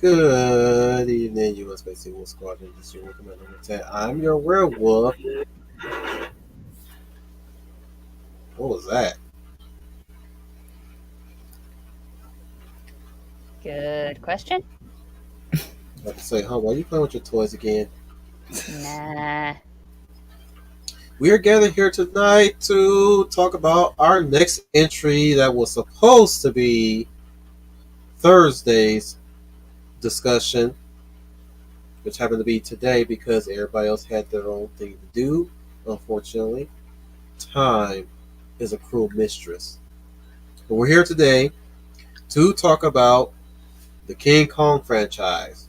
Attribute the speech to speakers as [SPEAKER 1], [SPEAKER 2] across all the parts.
[SPEAKER 1] Good evening, U.S. Basic Squadron. This is your recommend number 10. I'm your werewolf. What was that?
[SPEAKER 2] Good question.
[SPEAKER 1] I have to say, why are you playing with your toys again?
[SPEAKER 2] Nah.
[SPEAKER 1] We are gathered here tonight to talk about our next entry that was supposed to be Thursday's discussion, which happened to be today because everybody else had their own thing to do, unfortunately. Time is a cruel mistress. But we're here today to talk about the King Kong franchise.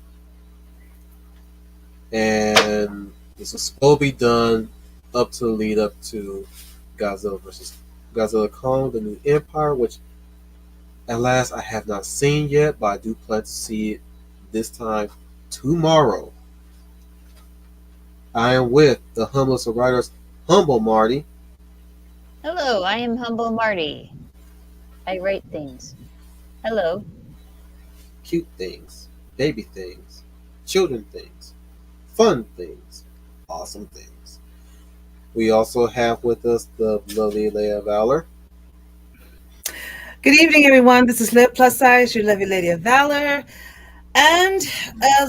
[SPEAKER 1] And this was supposed to be done up to the lead up to Godzilla versus Godzilla Kong, the New Empire, which at last I have not seen yet, but I do plan to see it this time tomorrow. I am with the humblest of writers, Humble Marty.
[SPEAKER 2] Hello, I am Humble Marty. I write things. Hello.
[SPEAKER 1] Cute things, baby things, children things, fun things, awesome things. We also have with us the lovely Leia Valor.
[SPEAKER 3] Good evening, everyone. This is Liv Plus Size, your lovely lady of valor. And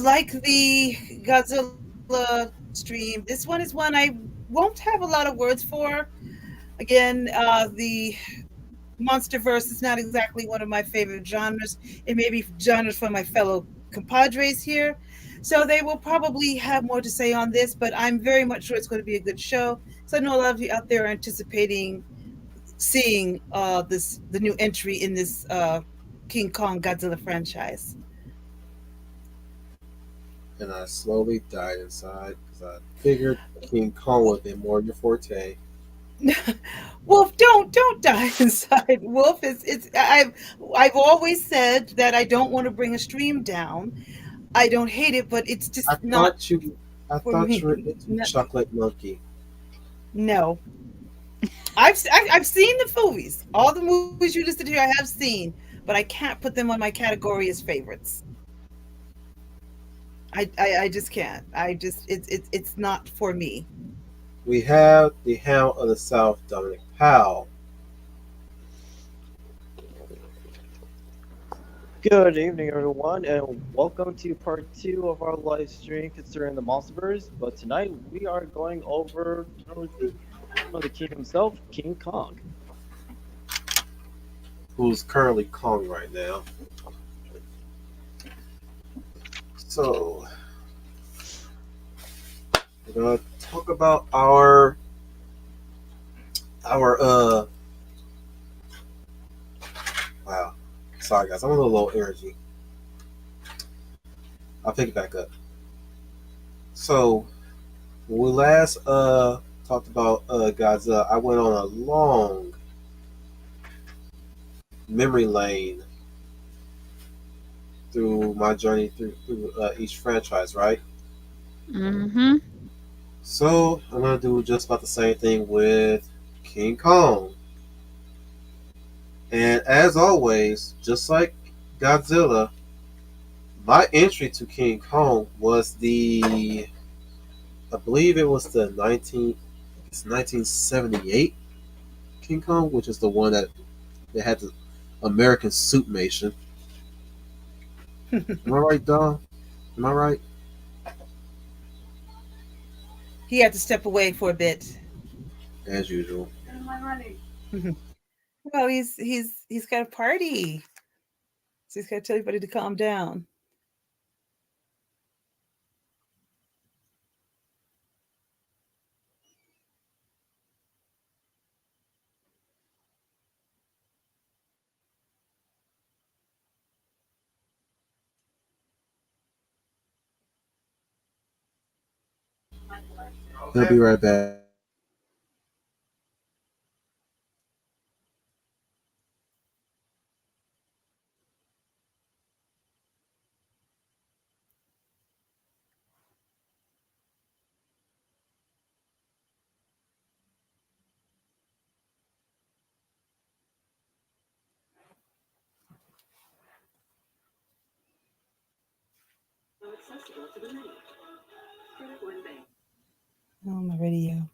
[SPEAKER 3] like the Godzilla stream, this one is one I won't have a lot of words for. Again, the MonsterVerse is not exactly one of my favorite genres. It may be genres for my fellow compadres here. So they will probably have more to say on this, but I'm very much sure it's going to be a good show. So I know a lot of you out there are anticipating seeing this the new entry in this King Kong Godzilla franchise.
[SPEAKER 1] And I slowly died inside because I figured King Kong would be more your forte.
[SPEAKER 3] Wolf, don't die inside. Wolf is it's I've always said that I don't want to bring a stream down. I don't hate it, but it's
[SPEAKER 1] I
[SPEAKER 3] just not
[SPEAKER 1] thought you, I
[SPEAKER 3] for
[SPEAKER 1] thought
[SPEAKER 3] me.
[SPEAKER 1] you were into Chocolate Monkey.
[SPEAKER 3] No, I've seen the movies. All the movies you listed here, I have seen, but I can't put them on my category as favorites. I just can't. I just it's not for me.
[SPEAKER 1] We have the Hound of the South, Dominic Powell.
[SPEAKER 4] Good evening, everyone, and welcome to part two of our live stream concerning the Monsterverse. But tonight we are going over the king himself, King Kong.
[SPEAKER 1] Who's currently Kong right now. So we're gonna talk about our wow. Sorry guys, I'm a little low energy. I'll pick it back up. So when we last talked about Godzilla, I went on a long memory lane through my journey through each franchise, right?
[SPEAKER 2] Mm-hmm.
[SPEAKER 1] So I'm gonna do just about the same thing with King Kong. And as always, just like Godzilla, my entry to King Kong was I believe it was the 1978 King Kong, which is the one that had the American Suitmation. Am I right, Don? Am I right?
[SPEAKER 3] He had to step away for a bit.
[SPEAKER 1] As usual.
[SPEAKER 3] Well, he's got a party, so he's got to tell everybody to calm down.
[SPEAKER 1] He'll be right back.
[SPEAKER 3] Oh, my radio.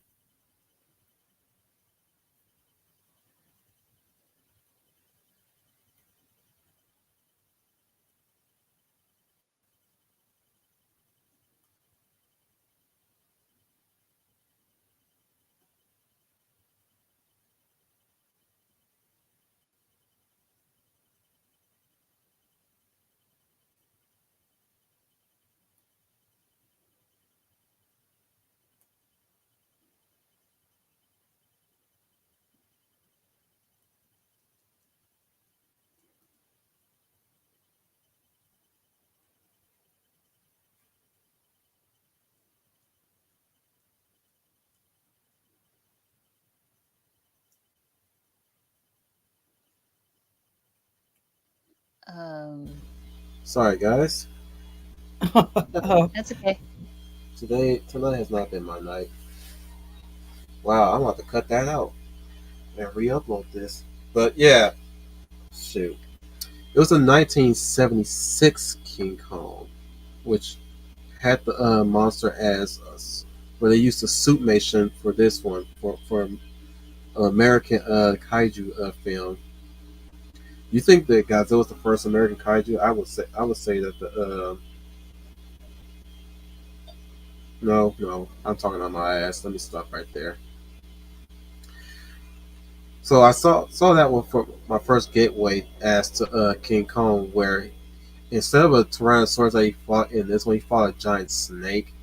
[SPEAKER 2] Um,
[SPEAKER 1] Sorry, guys.
[SPEAKER 3] Oh,
[SPEAKER 2] that's okay.
[SPEAKER 1] Tonight has not been my night. Wow, I'm about to cut that out and re-upload this. But yeah, shoot. It was a 1976 King Kong, which had the monster as us, where they used the suitmation for this one for American kaiju film. You think that Godzilla was the first American kaiju? I would say that the no, I'm talking on my ass. Let me stop right there. So I saw that one for my first gateway as to King Kong, where instead of a Tyrannosaurus that he fought in this one, he fought a giant snake.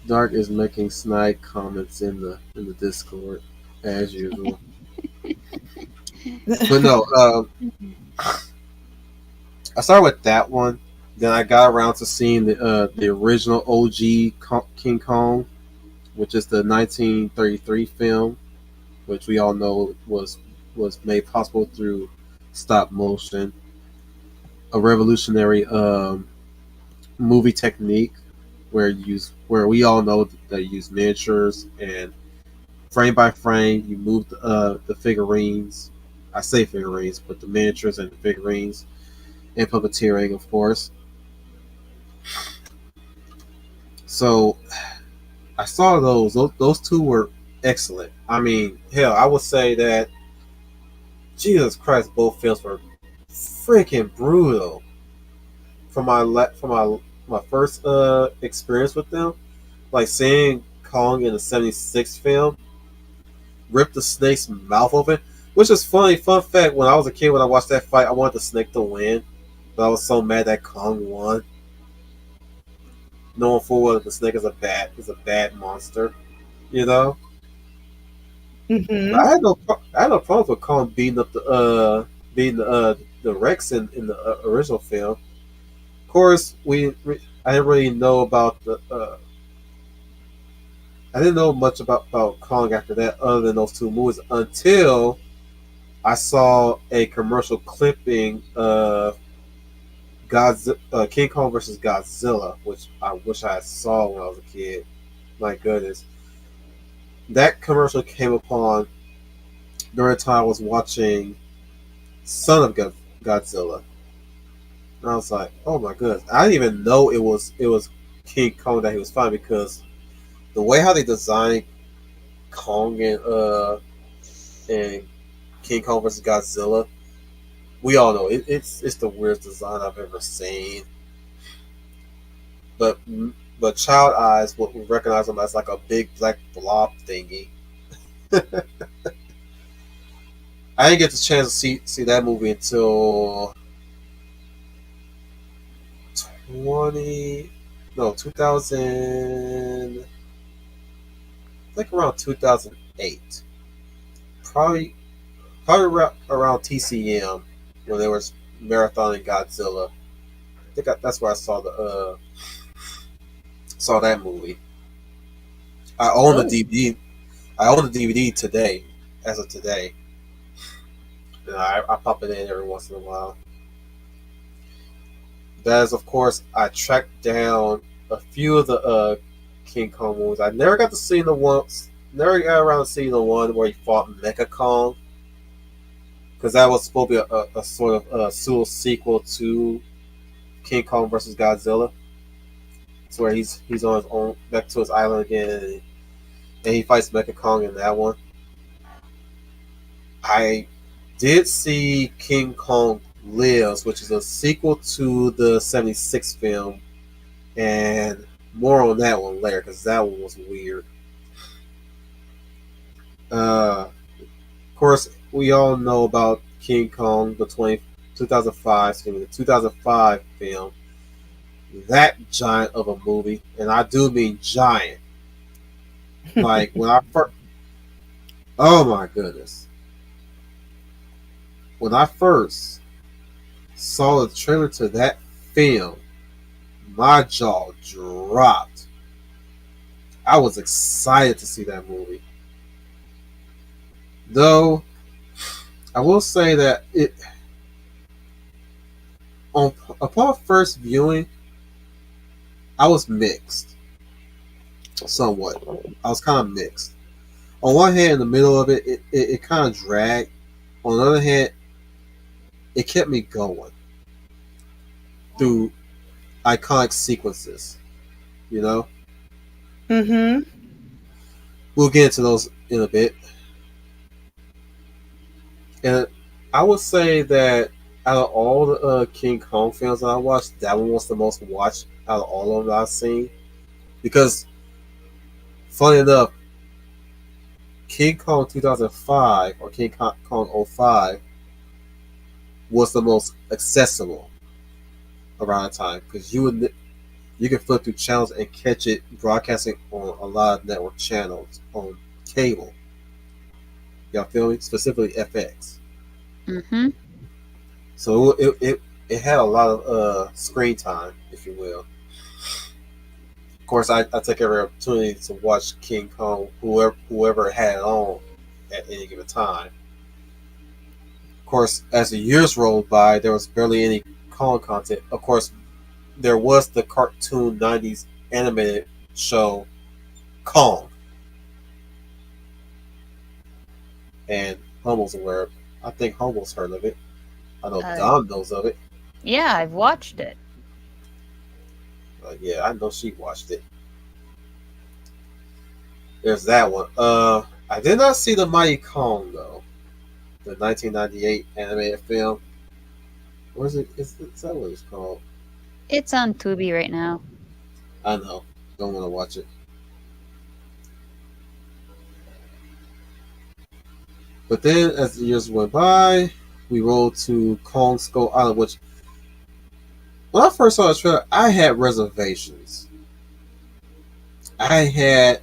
[SPEAKER 1] Dark is making snide comments in the Discord as usual. But no, I started with that one. Then I got around to seeing the original OG King Kong, which is the 1933 film, which we all know was made possible through stop motion, a revolutionary movie technique where we all know that you use miniatures and frame by frame you move the figurines. I say figurines, but the miniatures and the figurines and puppeteering, of course. So I saw those. Those two were excellent. I mean, hell, I would say that Jesus Christ, both films were freaking brutal. From my first experience with them, like seeing Kong in the '76 film rip the snake's mouth open, which is funny. Fun fact: when I was a kid, when I watched that fight, I wanted the snake to win, but I was so mad that Kong won, knowing full well that the snake is a bad monster, you know.
[SPEAKER 3] hmm
[SPEAKER 1] I had no problems with Kong beating the Rex in the original film. Of course, I didn't really know about the I didn't know much about Kong after that, other than those two movies, until I saw a commercial clipping of King Kong versus Godzilla, which I wish I saw when I was a kid. My goodness, that commercial came upon during the time I was watching Son of Godzilla, and I was like, "Oh my goodness!" I didn't even know it was King Kong that he was fighting, because the way how they designed Kong and King Kong versus Godzilla, we all know it's the weirdest design I've ever seen. But but child eyes would recognize him as like a big black blob thingy. I didn't get the chance to see that movie until 20 no 2000, I think around 2008, probably around TCM when there was marathoning Godzilla. That's where I saw that movie. I own the
[SPEAKER 3] Oh.
[SPEAKER 1] DVD. I own the DVD today, as of today. And I pop it in every once in a while. That is, of course, I tracked down a few of the King Kong movies. I never got to see the ones never got around to seeing the one where he fought Mecha Kong, because that was supposed to be a sort of a pseudo sequel to King Kong versus Godzilla. It's where he's on his own back to his island again, and he fights Mecha Kong in that one. I did see King Kong Lives, which is a sequel to the '76 film, and more on that one later because that one was weird. Of course, we all know about King Kong, the 2005, excuse me, the 2005 film. That giant of a movie, and I do mean giant. Like when I first, oh my goodness, when I first saw the trailer to that film, my jaw dropped. I was excited to see that movie. Though I will say that it upon first viewing, I was mixed somewhat. I was kind of mixed. On one hand, in the middle of it kind of dragged. On the other hand, it kept me going through iconic sequences. You know,
[SPEAKER 3] Mm-hmm.
[SPEAKER 1] we'll get into those in a bit. And I would say that out of all the King Kong films that I watched, that one was the most watched out of all of them that I've seen. Because, funny enough, King Kong 2005 or King Kong '05 was the most accessible around the time because you could flip through channels and catch it broadcasting on a lot of network channels on cable. Y'all feel me? Specifically FX.
[SPEAKER 2] Mm-hmm.
[SPEAKER 1] So it had a lot of screen time, if you will. Of course, I take every opportunity to watch King Kong, whoever had it on at any given time. Of course, as the years rolled by, there was barely any Kong content. Of course, there was the cartoon '90s animated show Kong, and Humble's aware. I think Humble's heard of it. I know Dom knows of it.
[SPEAKER 2] Yeah, I've watched it.
[SPEAKER 1] Yeah, I know she watched it. There's that one. I did not see the Mighty Kong though, the 1998 animated film. Or is it? Is that what it's called?
[SPEAKER 2] It's on Tubi right now.
[SPEAKER 1] I know. Don't want to watch it. But then, as the years went by, we rolled to Kong Skull Island, which when I first saw the trailer, I had reservations. The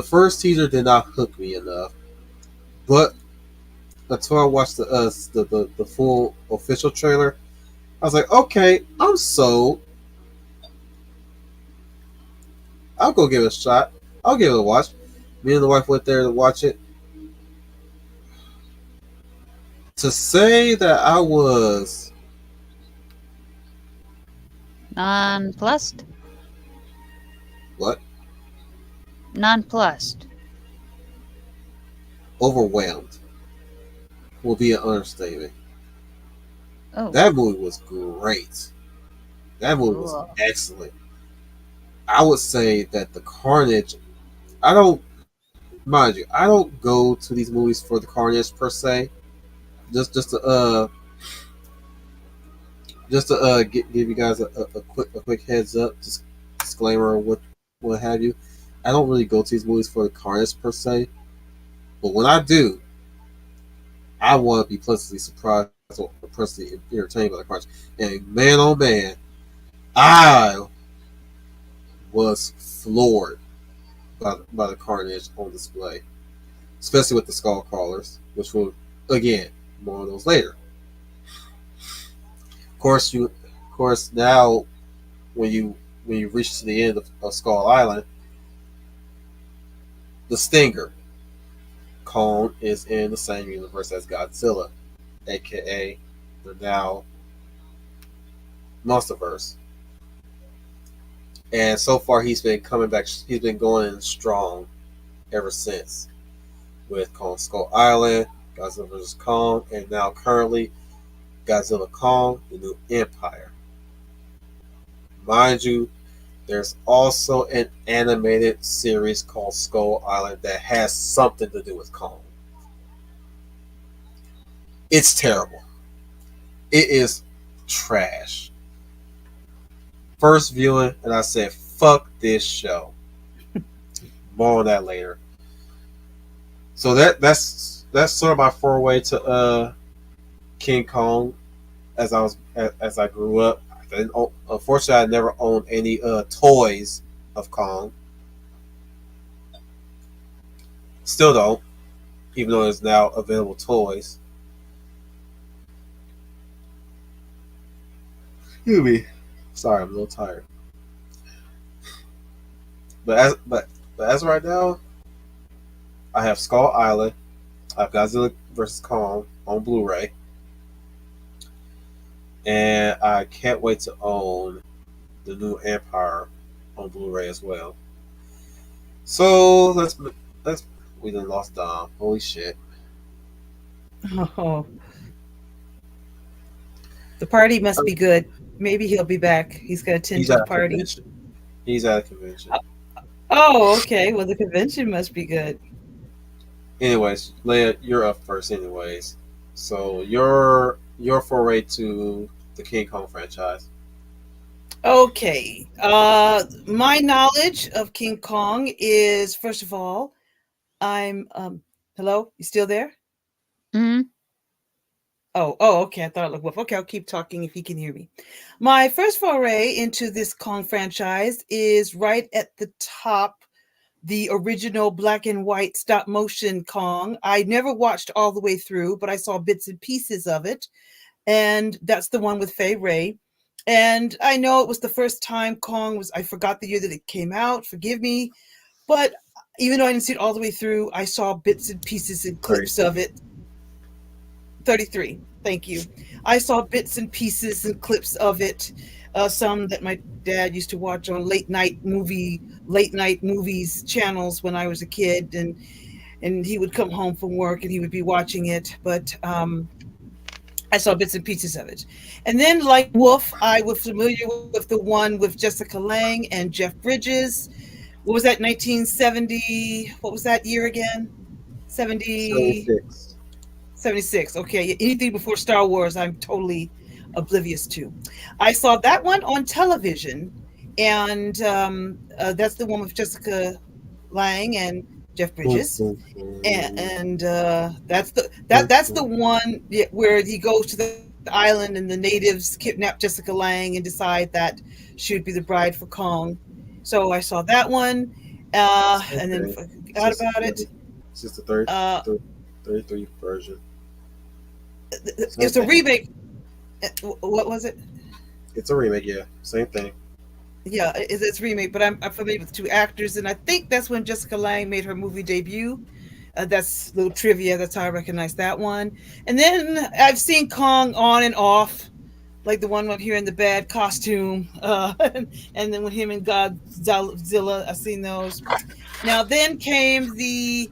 [SPEAKER 1] first teaser did not hook me enough, but until I watched the full official trailer, I was like, okay, I'm sold. I'll go give it a shot. I'll give it a watch. Me and the wife went there to watch it. To say that I was
[SPEAKER 2] Nonplussed?
[SPEAKER 1] what?
[SPEAKER 2] Nonplussed.
[SPEAKER 1] Overwhelmed will be an understatement.
[SPEAKER 2] Oh,
[SPEAKER 1] That movie was great. That movie was
[SPEAKER 2] cool.
[SPEAKER 1] excellent. I would say that the carnage. I don't mind you. I don't go to these movies for the carnage per se. Just to give you guys a quick heads up, just disclaimer or what have you. I don't really go to these movies for the carnage per se, but when I do, I want to be pleasantly surprised or pleasantly entertained by the carnage. And man, oh man, I was floored by the carnage on display, especially with the skull crawlers, which will again more on those later. Of course, now when you reach to the end of Skull Island, the Stinger Kong is in the same universe as Godzilla, aka the now MonsterVerse. And so far, he's been coming back. He's been going in strong ever since with Kong Skull Island, Godzilla vs. Kong, and now currently Godzilla Kong, The New Empire. Mind you, there's also an animated series called Skull Island that has something to do with Kong. It's terrible. It is trash. First viewing, and I said, fuck this show. More on that later. So that's sort of my foray to King Kong as I grew up. Unfortunately, I never owned any toys of Kong. Still don't, even though there's now available toys. Excuse me. Sorry, I'm a little tired. But as of right now, I have Skull Island. I have Godzilla vs. Kong on Blu-ray. And I can't wait to own The New Empire on Blu-ray as well. So let's we done lost Dom. Holy shit.
[SPEAKER 3] Oh, the party must be good. Maybe he'll be back. He's going to attend
[SPEAKER 1] He's
[SPEAKER 3] to
[SPEAKER 1] at
[SPEAKER 3] the
[SPEAKER 1] a
[SPEAKER 3] party.
[SPEAKER 1] convention. He's at a convention.
[SPEAKER 3] Oh, okay. Well, the convention must be good.
[SPEAKER 1] Anyways, Leia, you're up first anyways. So your foray to the King Kong franchise.
[SPEAKER 3] Okay. My knowledge of King Kong is, first of all, I'm hello? You still there?
[SPEAKER 2] Hmm.
[SPEAKER 3] Oh, okay. I thought it looked rough. Okay, I'll keep talking if he can hear me. My first foray into this Kong franchise is right at the top, the original black and white stop motion Kong. I never watched all the way through, but I saw bits and pieces of it. And that's the one with Fay Ray. And I know it was the first time Kong was, I forgot the year that it came out, forgive me. But even though I didn't see it all the way through, I saw bits and pieces and clips of it. 33. Thank you. I saw bits and pieces and clips of it. Some that my dad used to watch on late night movies channels when I was a kid, and he would come home from work and he would be watching it. But I saw bits and pieces of it. And then, like Wolf, I was familiar with the one with Jessica Lange and Jeff Bridges. What was that? 1970? What was that year again?
[SPEAKER 1] 76.
[SPEAKER 3] 76. Okay, anything before Star Wars, I'm totally oblivious to. I saw that one on television, and that's the one with Jessica Lange and Jeff Bridges, and that's the one where he goes to the island and the natives kidnap Jessica Lange and decide that she would be the bride for Kong. So I saw that one, and then forgot about it.
[SPEAKER 1] It's just the 33 version.
[SPEAKER 3] It's a remake. What was it?
[SPEAKER 1] It's a remake, yeah. Same thing.
[SPEAKER 3] Yeah, it's a remake, but I'm familiar with the two actors, and I think that's when Jessica Lange made her movie debut. That's a little trivia. That's how I recognize that one. And then I've seen Kong on and off, like the one here in the bad costume, and then with him and Godzilla, I've seen those. Now then came the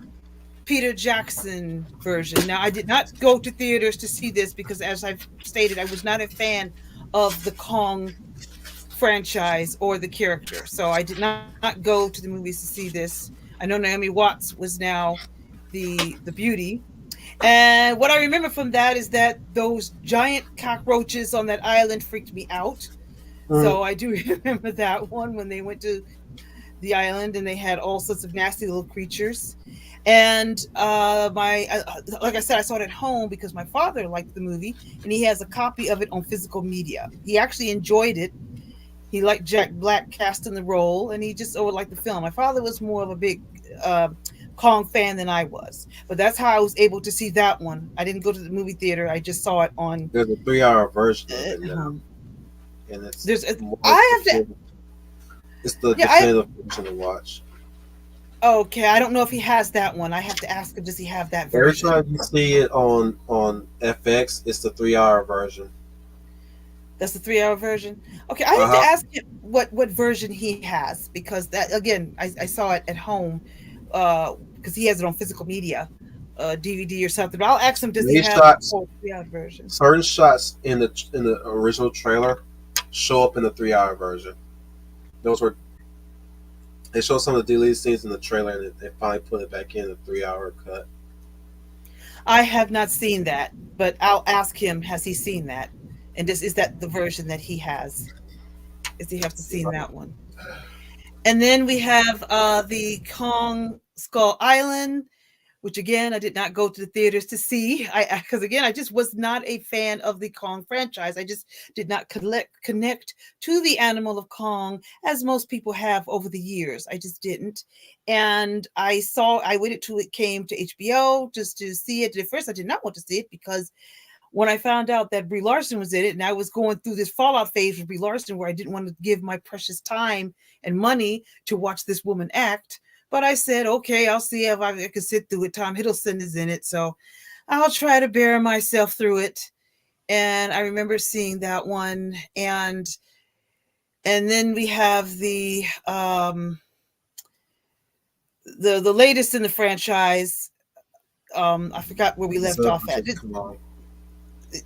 [SPEAKER 3] Peter Jackson version. Now, I did not go to theaters to see this because, as I've stated, I was not a fan of the Kong franchise or the character. So I did not go to the movies to see this. I know Naomi Watts was now the beauty. And what I remember from that is that those giant cockroaches on that island freaked me out. So I do remember that one when they went to the island and they had all sorts of nasty little creatures. And like I said, I saw it at home because my father liked the movie and he has a copy of it on physical media. He actually enjoyed it. He liked Jack Black casting the role, and he just liked the film. My father was more of a big Kong fan than I was, but that's how I was able to see that one. I didn't go to the movie theater. I just saw it on.
[SPEAKER 1] There's a 3-hour version of it now, and it's
[SPEAKER 3] It's the
[SPEAKER 1] definitive version to watch.
[SPEAKER 3] Okay, I don't know if he has that one. I have to ask him, does he have that version?
[SPEAKER 1] Every time you see it on FX, it's the 3-hour version.
[SPEAKER 3] That's the 3 hour version. Okay, I need to
[SPEAKER 1] Uh-huh.
[SPEAKER 3] ask him what version he has because that again, I saw it at home, because he has it on physical media, DVD or something. But I'll ask him, does he
[SPEAKER 1] These
[SPEAKER 3] have the
[SPEAKER 1] shots,
[SPEAKER 3] full 3 hour version?
[SPEAKER 1] certain shots in the original trailer show up in the 3 hour version. Those were they show some of the deleted scenes in the trailer, and they finally put it back in the 3 hour cut.
[SPEAKER 3] I have not seen that, but I'll ask him, has he seen that? And is that the version that he has? Is he have to seen that one? And then we have the Kong Skull Island, which again I did not go to the theaters to see. Because again I just was not a fan of the Kong franchise. I just did not connect to the animal of Kong as most people have over the years. I just didn't. And I waited till it came to HBO just to see it. At first I did not want to see it because when I found out that Brie Larson was in it, and I was going through this fallout phase with Brie Larson where I didn't want to give my precious time and money to watch this woman act. But I said, okay, I'll see if I can sit through it. Tom Hiddleston is in it, so I'll try to bear myself through it. And I remember seeing that one, and then we have the latest in the franchise. I forgot where we left off at.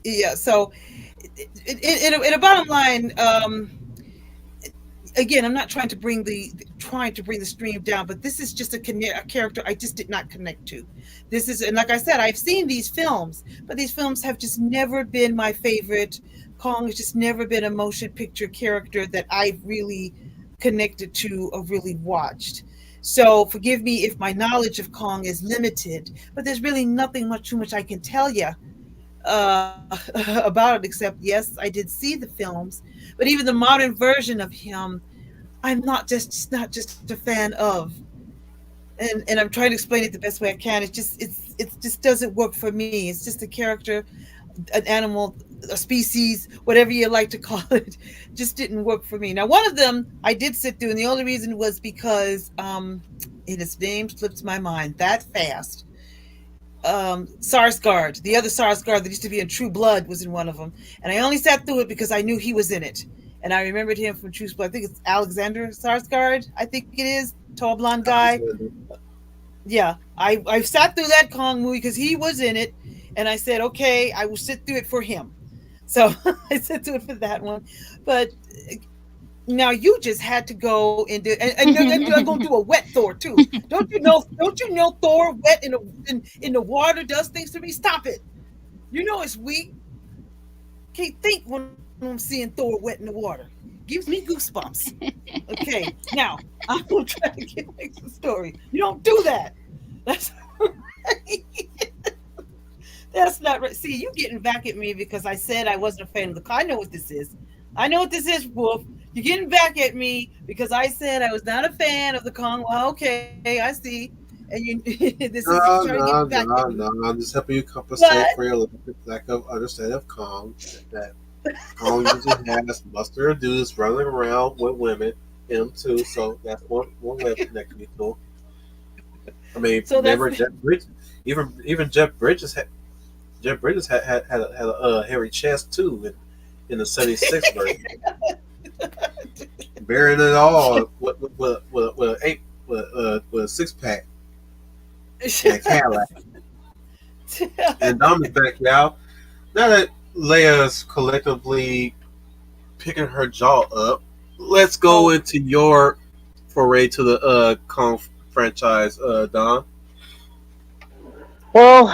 [SPEAKER 3] Yeah, so in a bottom line, again, I'm not trying to bring the stream down, but this is just a character I just did not connect to. This is, and like I said, I've seen these films, but these films have just never been my favorite. Kong has just never been a motion picture character that I've really connected to or really watched. So forgive me if my knowledge of Kong is limited, but there's really nothing too much I can tell you about it, except yes, I did see the films, but even the modern version of him, I'm not just a fan of, and I'm trying to explain it the best way I can. It just doesn't work for me. It's just a character, an animal, a species, whatever you like to call it, just didn't work for me. Now, one of them I did sit through, and the only reason was because his name slips my mind that fast. Sarsgaard, the other Sarsgaard that used to be in True Blood, was in one of them, and I only sat through it because I knew he was in it, and I remembered him from True Blood. I think it's Alexander Sarsgaard. I think it is, tall blonde guy. Yeah, I sat through that Kong movie because he was in it, and I said, okay, I will sit through it for him. So I sat through it for that one, but. Now you just had to go and do, and you're gonna do a wet Thor too. Don't you know Thor wet in the water does things to me? Stop it. You know it's weak. Can't think when I'm seeing Thor wet in the water. Gives me goosebumps. Okay, now I'm gonna try to get back to the story. You don't do that. That's right. That's not right. See, you getting back at me because I said I wasn't a fan of the. I know what this is. I know what this is, Wolf. You're getting back at me because I said I was not a fan of the Kong. Well, okay, I see. And you, this is trying to get back at me.
[SPEAKER 1] No. I'm just helping you compensate for your lack of understanding of Kong. That Kong usually has muscular dudes running around with women, him too. So that's one way of connecting me to him. I mean, so remember Jeff Bridges? Even Jeff Bridges had a hairy chest too in the '76 version. Bearing it all with a six pack and a Cadillac. And Dom's back, y'all. Now that Leia's collectively picking her jaw up, let's go into your foray to the Kong franchise, Dom.
[SPEAKER 4] Well,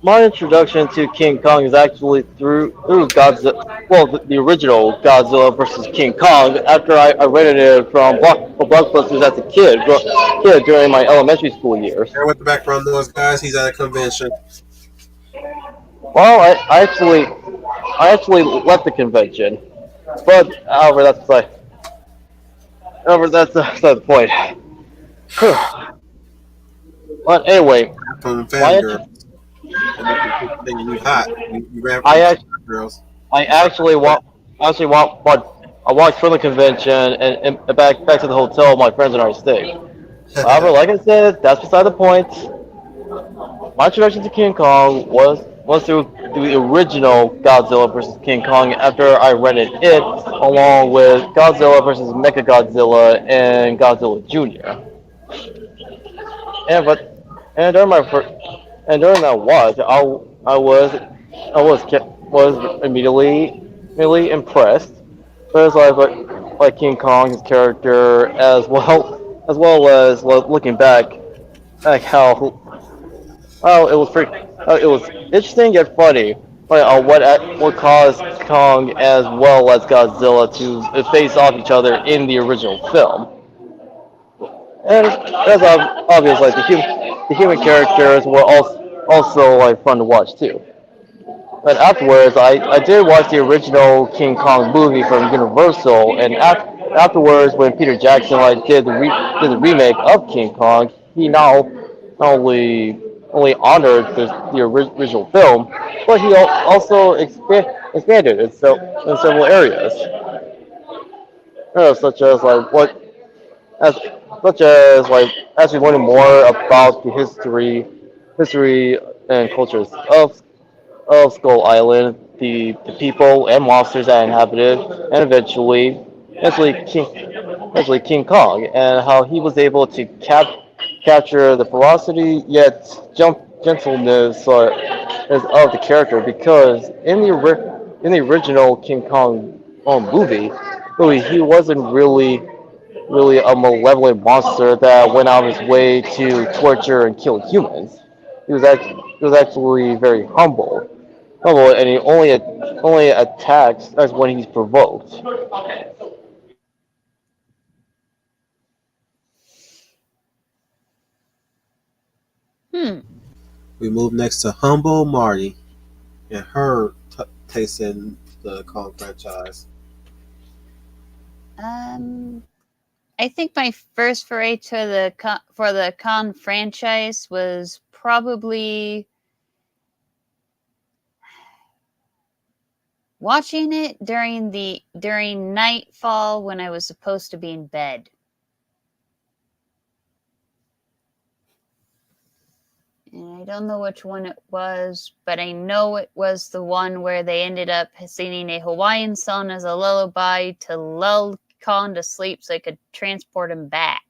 [SPEAKER 4] my introduction to King Kong is actually through Godzilla. Well, the original Godzilla versus King Kong. After I rented it from Blockbusters as a kid during my elementary school years.
[SPEAKER 1] Share what the background noise, guys. He's at a convention.
[SPEAKER 4] Well, I actually left the convention, but however, that's the point. But anyway,
[SPEAKER 1] From Fangirl.
[SPEAKER 4] I walked from the convention and back to the hotel my friends and I stayed. However, like I said, that's beside the point. My introduction to King Kong was was through the original Godzilla versus King Kong after I rented it along with Godzilla versus Mechagodzilla and Godzilla Jr. And but and during my first and during that watch, I was immediately impressed. But it's like King Kong, his character, as well as looking back, like how it was interesting yet funny. Like what caused Kong as well as Godzilla to face off each other in the original film. And that's obvious. Like the human characters were also like fun to watch too. But afterwards, I did watch the original King Kong movie from Universal, and afterwards, when Peter Jackson did the remake of King Kong, he not only honored the original film, but he also expanded it in several areas, such as as such as as we learn more about the history and cultures of Skull Island, the people and monsters that inhabit it, and eventually King Kong, and how he was able to capture the ferocity yet gentleness of the character. Because in the original King Kong movie, he wasn't really a malevolent monster that went out of his way to torture and kill humans. He was actually very humble, and he only attacks as when he's provoked.
[SPEAKER 2] Hmm.
[SPEAKER 1] We move next to Humble Marty and her taste in the Kong franchise.
[SPEAKER 2] Um, I think my first foray to for the Kong franchise was probably watching it during nightfall when I was supposed to be in bed. And I don't know which one it was, but I know it was the one where they ended up singing a Hawaiian song as a lullaby to lull Kong to sleep so I could transport him back.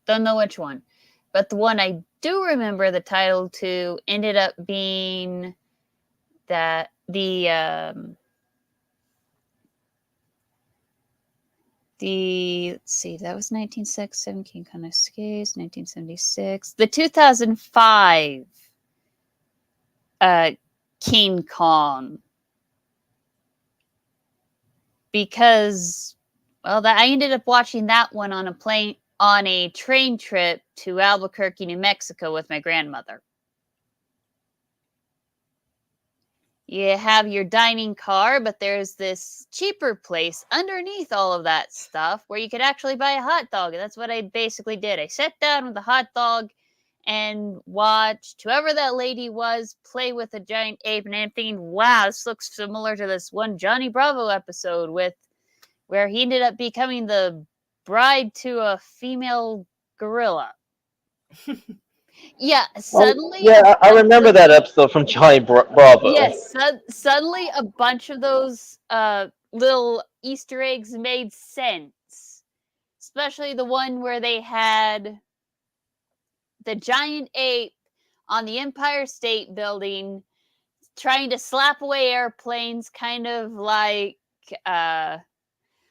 [SPEAKER 2] Don't know which one. But the one I do remember the title to ended up being that let's see, that was 1967, King Kong Escapes, 1976. The 2005 King Kong. Because, well, I ended up watching that one on a train trip to Albuquerque, New Mexico with my grandmother. You have your dining car, but there's this cheaper place underneath all of that stuff where you could actually buy a hot dog. And that's what I basically did. I sat down with a hot dog and watched whoever that lady was play with a giant ape. And I'm thinking, wow, this looks similar to this one Johnny Bravo episode where he ended up becoming the bride to a female gorilla. Yeah, suddenly.
[SPEAKER 4] Yeah, I remember that episode from Johnny Bravo.
[SPEAKER 2] Yes, suddenly a bunch of those little Easter eggs made sense. Especially the one where they had the giant ape on the Empire State Building trying to slap away airplanes, kind of like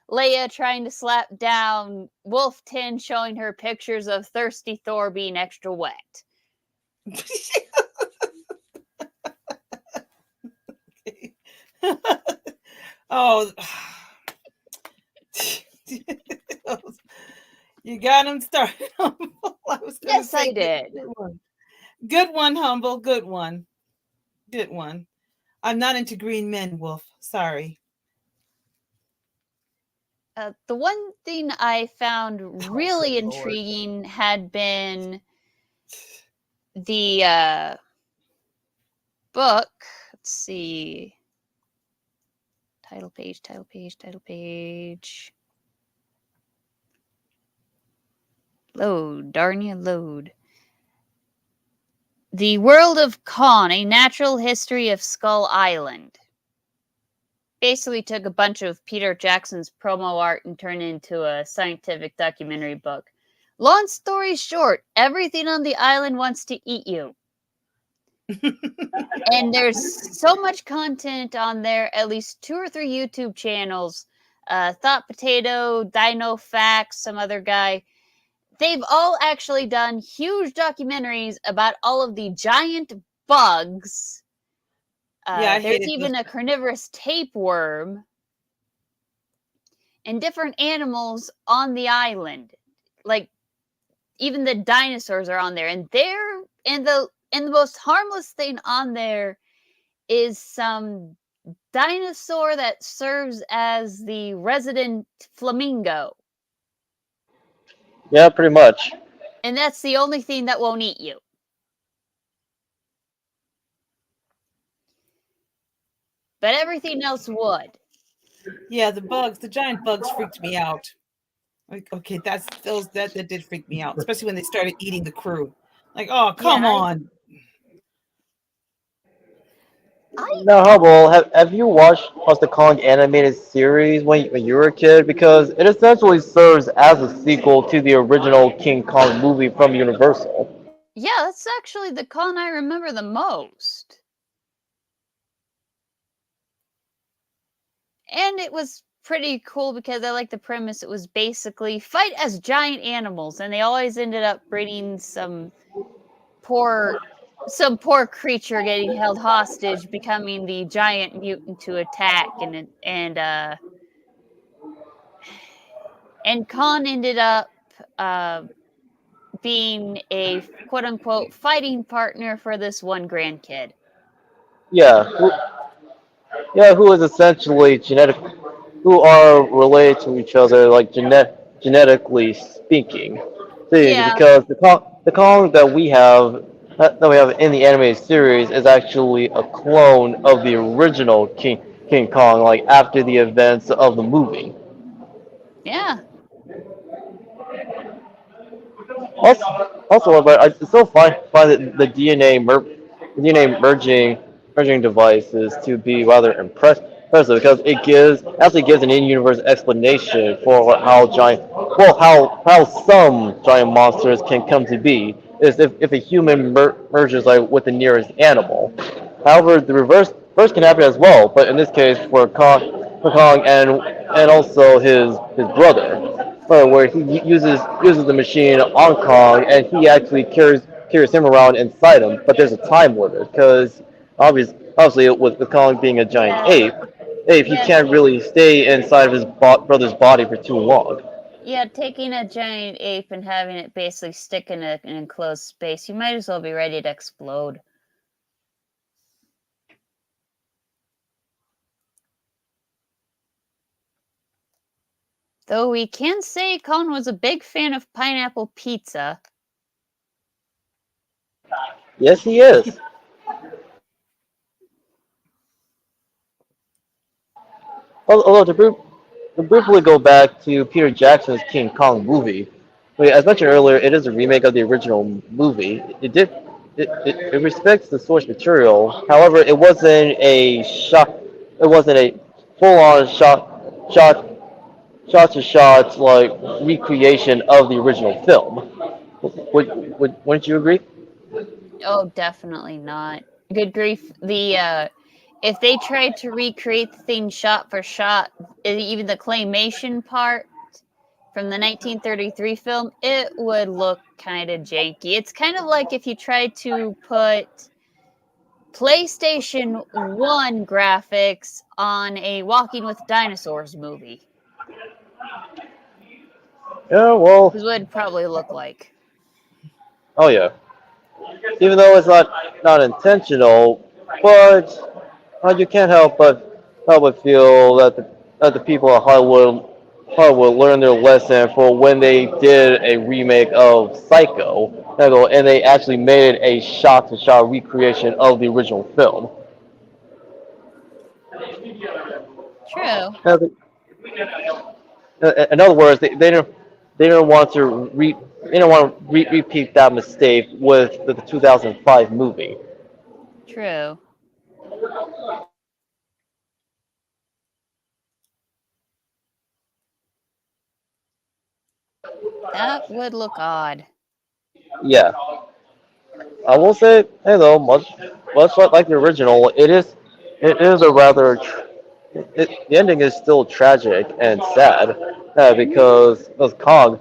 [SPEAKER 2] Leia trying to slap down Wolf Tin, showing her pictures of Thirsty Thor being extra wet.
[SPEAKER 3] Oh, you got him started.
[SPEAKER 2] Yes, I did.
[SPEAKER 3] Good one, Humble. Good one. Good one. I'm not into green men, Wolf. Sorry.
[SPEAKER 2] The one thing I found really intriguing had been the book. Let's see. Title page. Load, darn you, load. The World of Kong, A Natural History of Skull Island. Basically took a bunch of Peter Jackson's promo art and turned it into a scientific documentary book. Long story short, everything on the island wants to eat you. And there's so much content on there, at least 2 or 3 YouTube channels. Thought Potato, Dino Facts, some other guy. They've all actually done huge documentaries about all of the giant bugs. There's even a carnivorous tapeworm and different animals on the island. Like, even the dinosaurs are on there. And the most harmless thing on there is some dinosaur that serves as the resident flamingo.
[SPEAKER 4] Yeah, pretty much.
[SPEAKER 2] And that's the only thing that won't eat you. But everything else would.
[SPEAKER 3] Yeah, the giant bugs freaked me out. Like, okay, that did freak me out, especially when they started eating the crew. Like, oh, come on.
[SPEAKER 4] Now, Hubble, have you watched the Kong animated series when you were a kid? Because it essentially serves as a sequel to the original King Kong movie from Universal.
[SPEAKER 2] Yeah, that's actually the Kong I remember the most. And it was pretty cool because I like the premise. It was basically fight as giant animals, and they always ended up breeding some poor creature getting held hostage, becoming the giant mutant to attack, and Khan ended up being a quote unquote fighting partner for this one grandkid.
[SPEAKER 4] Yeah, who is essentially who are related to each other, like genetically speaking. See,
[SPEAKER 2] Yeah.
[SPEAKER 4] because the Kong that we have in the animated series is actually a clone of the original King Kong, like after the events of the movie.
[SPEAKER 2] Yeah.
[SPEAKER 4] Also, but I still find the DNA merging devices to be rather impressive because it gives an in-universe explanation for how some giant monsters can come to be is if a human merges like with the nearest animal. However, the reverse can happen as well, but in this case for Kong and also his brother. Where he uses the machine on Kong, and he actually carries him around inside him. But there's a time limit because obviously with Kong being a giant ape, he can't really stay inside of his brother's body for too long.
[SPEAKER 2] Yeah, taking a giant ape and having it basically stick in an enclosed space, you might as well be ready to explode. Though we can say Colin was a big fan of pineapple pizza.
[SPEAKER 4] Yes, he is. Although to briefly go back to Peter Jackson's King Kong movie, as mentioned earlier, it is a remake of the original movie. It respects the source material. However, it wasn't a full-on shot to shot like recreation of the original film. Wouldn't you agree?
[SPEAKER 2] Oh, definitely not. Good grief. If they tried to recreate the thing shot for shot, even the claymation part from the 1933 film, it would look kind of janky. It's kind of like if you tried to put PlayStation 1 graphics on a Walking with Dinosaurs movie.
[SPEAKER 4] Yeah, well.
[SPEAKER 2] This would probably look like.
[SPEAKER 4] Oh yeah. Even though it's not intentional, but you can't help but feel that the people at Hollywood learned their lesson for when they did a remake of Psycho, and they actually made a shot-to-shot recreation of the original film.
[SPEAKER 2] True.
[SPEAKER 4] In other words, they they didn't want to repeat that mistake with the 2005 movie.
[SPEAKER 2] True. That would look odd.
[SPEAKER 4] Yeah, I will say, hey though, much like the original, it is a rather the ending is still tragic and sad because of Kong.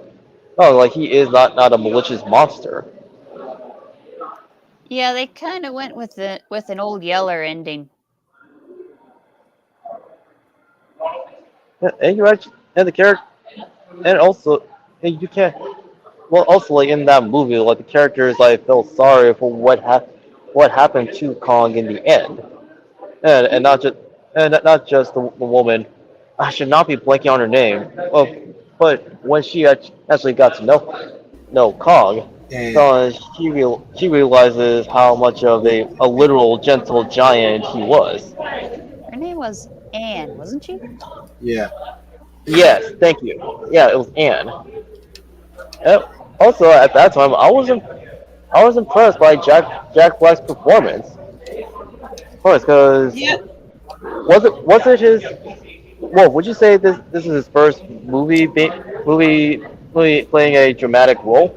[SPEAKER 4] Oh, like he is not a malicious monster.
[SPEAKER 2] Yeah, they kind of went with an old Yeller ending.
[SPEAKER 4] And you actually and the character and also and you can't well also like in that movie like the characters like felt sorry for what happened to Kong in the end and not just the woman. I should not be blanking on her name. But when she actually got to know Kong,
[SPEAKER 1] And
[SPEAKER 4] she realizes how much of a literal gentle giant he was.
[SPEAKER 2] Her name was Anne, wasn't she?
[SPEAKER 1] yeah,
[SPEAKER 4] Yes, thank you. Yeah, it was Anne. And also, at that time, I was impressed by Jack Black's performance. Of course, because
[SPEAKER 3] Yeah,
[SPEAKER 4] was it his? Well, would you say this is his first movie playing a dramatic role?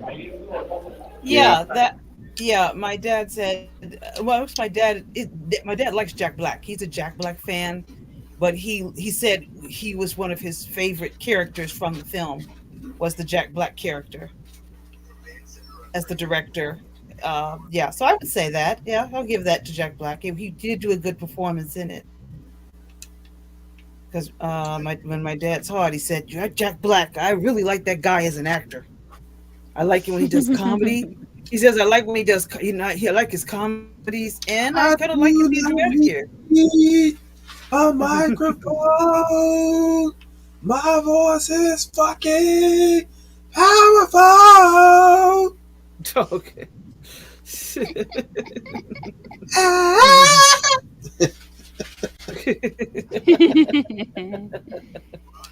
[SPEAKER 1] yeah.
[SPEAKER 3] yeah, that. Yeah, my dad said. Well, it's my dad. My dad likes Jack Black. He's a Jack Black fan, but he said he was one of his favorite characters from the film was the Jack Black character as the director. Yeah, so I would say that. Yeah, I'll give that to Jack Black. He did do a good performance in it. Because when my dad saw it, he said, "You're Jack Black. I really like that guy as an actor. I like it when he does comedy." He says, "I like when he does, I like his comedies, and I
[SPEAKER 1] I
[SPEAKER 3] kind of like his
[SPEAKER 1] do
[SPEAKER 3] music
[SPEAKER 1] not
[SPEAKER 3] better here."
[SPEAKER 1] need a microphone. My voice is fucking powerful.
[SPEAKER 3] Okay.
[SPEAKER 1] Ah!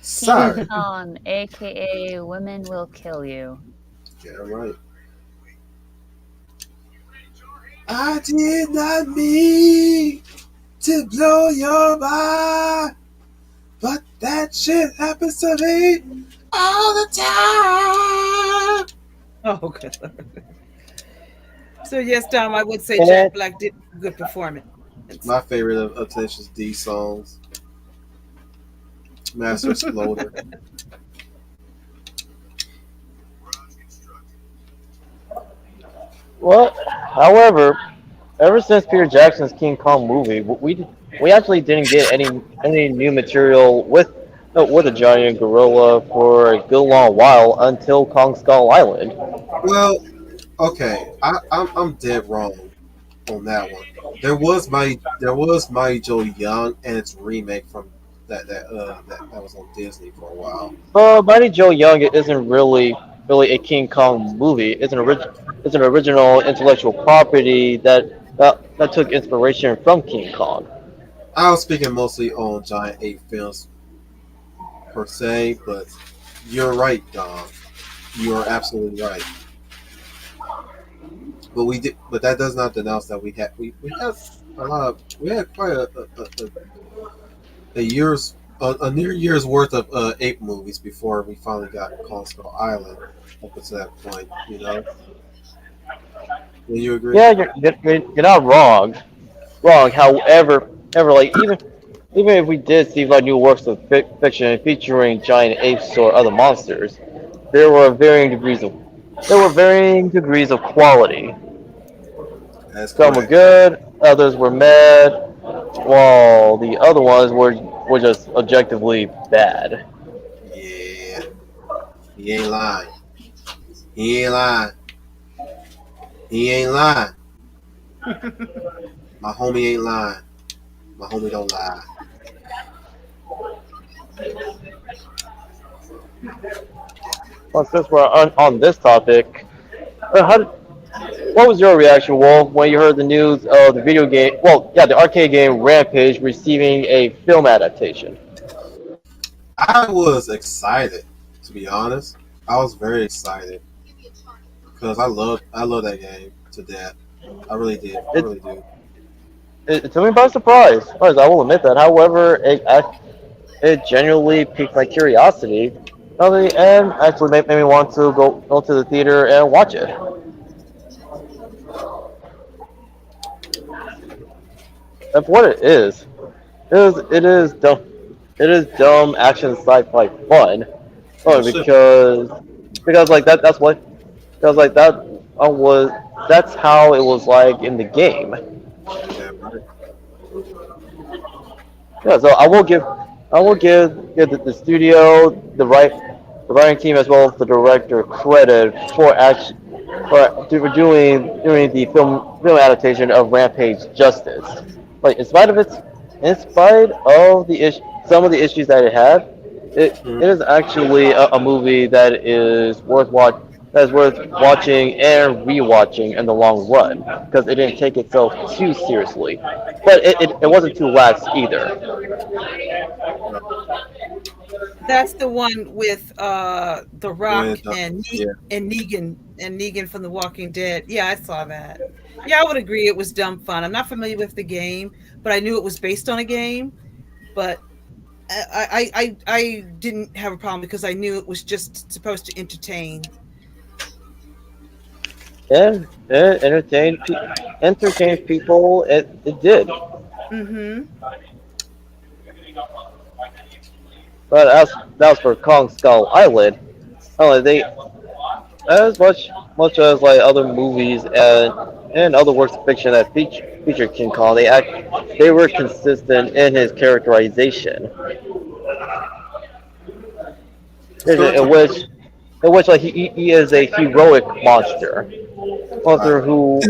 [SPEAKER 1] Sorry.
[SPEAKER 2] King Kong, aka Women Will Kill You.
[SPEAKER 1] Yeah, right. I did not mean to blow your mind, but that shit happens to me all the time.
[SPEAKER 3] Oh, okay. So yes, Tom, I would say
[SPEAKER 4] And
[SPEAKER 3] Jack Black did a good performance.
[SPEAKER 1] My favorite of Tenacious D songs, Master Exploder.
[SPEAKER 4] Well, however, ever since Peter Jackson's King Kong movie, we actually didn't get any new material with a giant gorilla for a good long while until Kong Skull Island.
[SPEAKER 1] Well, okay, I'm dead wrong on that one. There was Mighty Joe Young and its remake from that was on Disney for a while.
[SPEAKER 4] Mighty Joe Young isn't really a King Kong movie. It's an original intellectual property that took inspiration from King Kong.
[SPEAKER 1] I was speaking mostly on Giant Ape films per se, but you're right, Dom. You are absolutely right. But that does not denounce that we have a lot of we had quite a near year's worth of ape movies before we finally got Kong Skull Island up to that point. You know, do you agree?
[SPEAKER 4] Yeah, you're not wrong. Wrong. However, like even if we did see like new works of fiction featuring giant apes or other monsters, there were varying degrees of quality.
[SPEAKER 1] That's
[SPEAKER 4] Some were
[SPEAKER 1] correct.
[SPEAKER 4] good, others were mad, while the other ones were just objectively bad.
[SPEAKER 1] Yeah, he ain't lying. He ain't lying. He ain't lying. My homie ain't lying. My homie don't lie.
[SPEAKER 4] Well, since we're on this topic, what was your reaction, Wolf, when you heard the news of the video game? Well, yeah, the arcade game Rampage receiving a film adaptation.
[SPEAKER 1] I was excited, to be honest. I was very excited because I love that game to death. I really did. I
[SPEAKER 4] It,
[SPEAKER 1] really do.
[SPEAKER 4] it took me by surprise. Surprise, I will admit that. However, it genuinely piqued my curiosity. And actually made me want to go to the theater and watch it. That's what it is. It is dumb. It is dumb action sci-fi fun.
[SPEAKER 1] As
[SPEAKER 4] Oh,
[SPEAKER 1] it should.
[SPEAKER 4] because like that's what because like that was that's how it was like in the game.
[SPEAKER 1] Damn right.
[SPEAKER 4] Yeah, so I will give the studio the writing team as well as the director credit for doing the film adaptation of Rampage Justice. Like in spite of some of the issues that it had,
[SPEAKER 1] Mhm.
[SPEAKER 4] it is actually a movie that is worth watching and rewatching in the long run because it didn't take itself too seriously, but it wasn't too lax either.
[SPEAKER 1] Right.
[SPEAKER 3] That's the one with The Rock
[SPEAKER 1] When,
[SPEAKER 3] and
[SPEAKER 1] yeah.
[SPEAKER 3] Negan from The Walking Dead. Yeah, I saw that. Yeah, I would agree it was dumb fun. I'm not familiar with the game, but I knew it was based on a game. But I didn't have a problem because I knew it was just supposed to entertain.
[SPEAKER 4] And entertained people. It did.
[SPEAKER 3] Mm-hmm.
[SPEAKER 4] But as that was for Kong Skull Island. They as much as like other movies and other works of fiction that feature King Kong, they were consistent in his characterization,
[SPEAKER 1] Let's go to
[SPEAKER 4] in which like he is a heroic monster
[SPEAKER 1] right.
[SPEAKER 4] who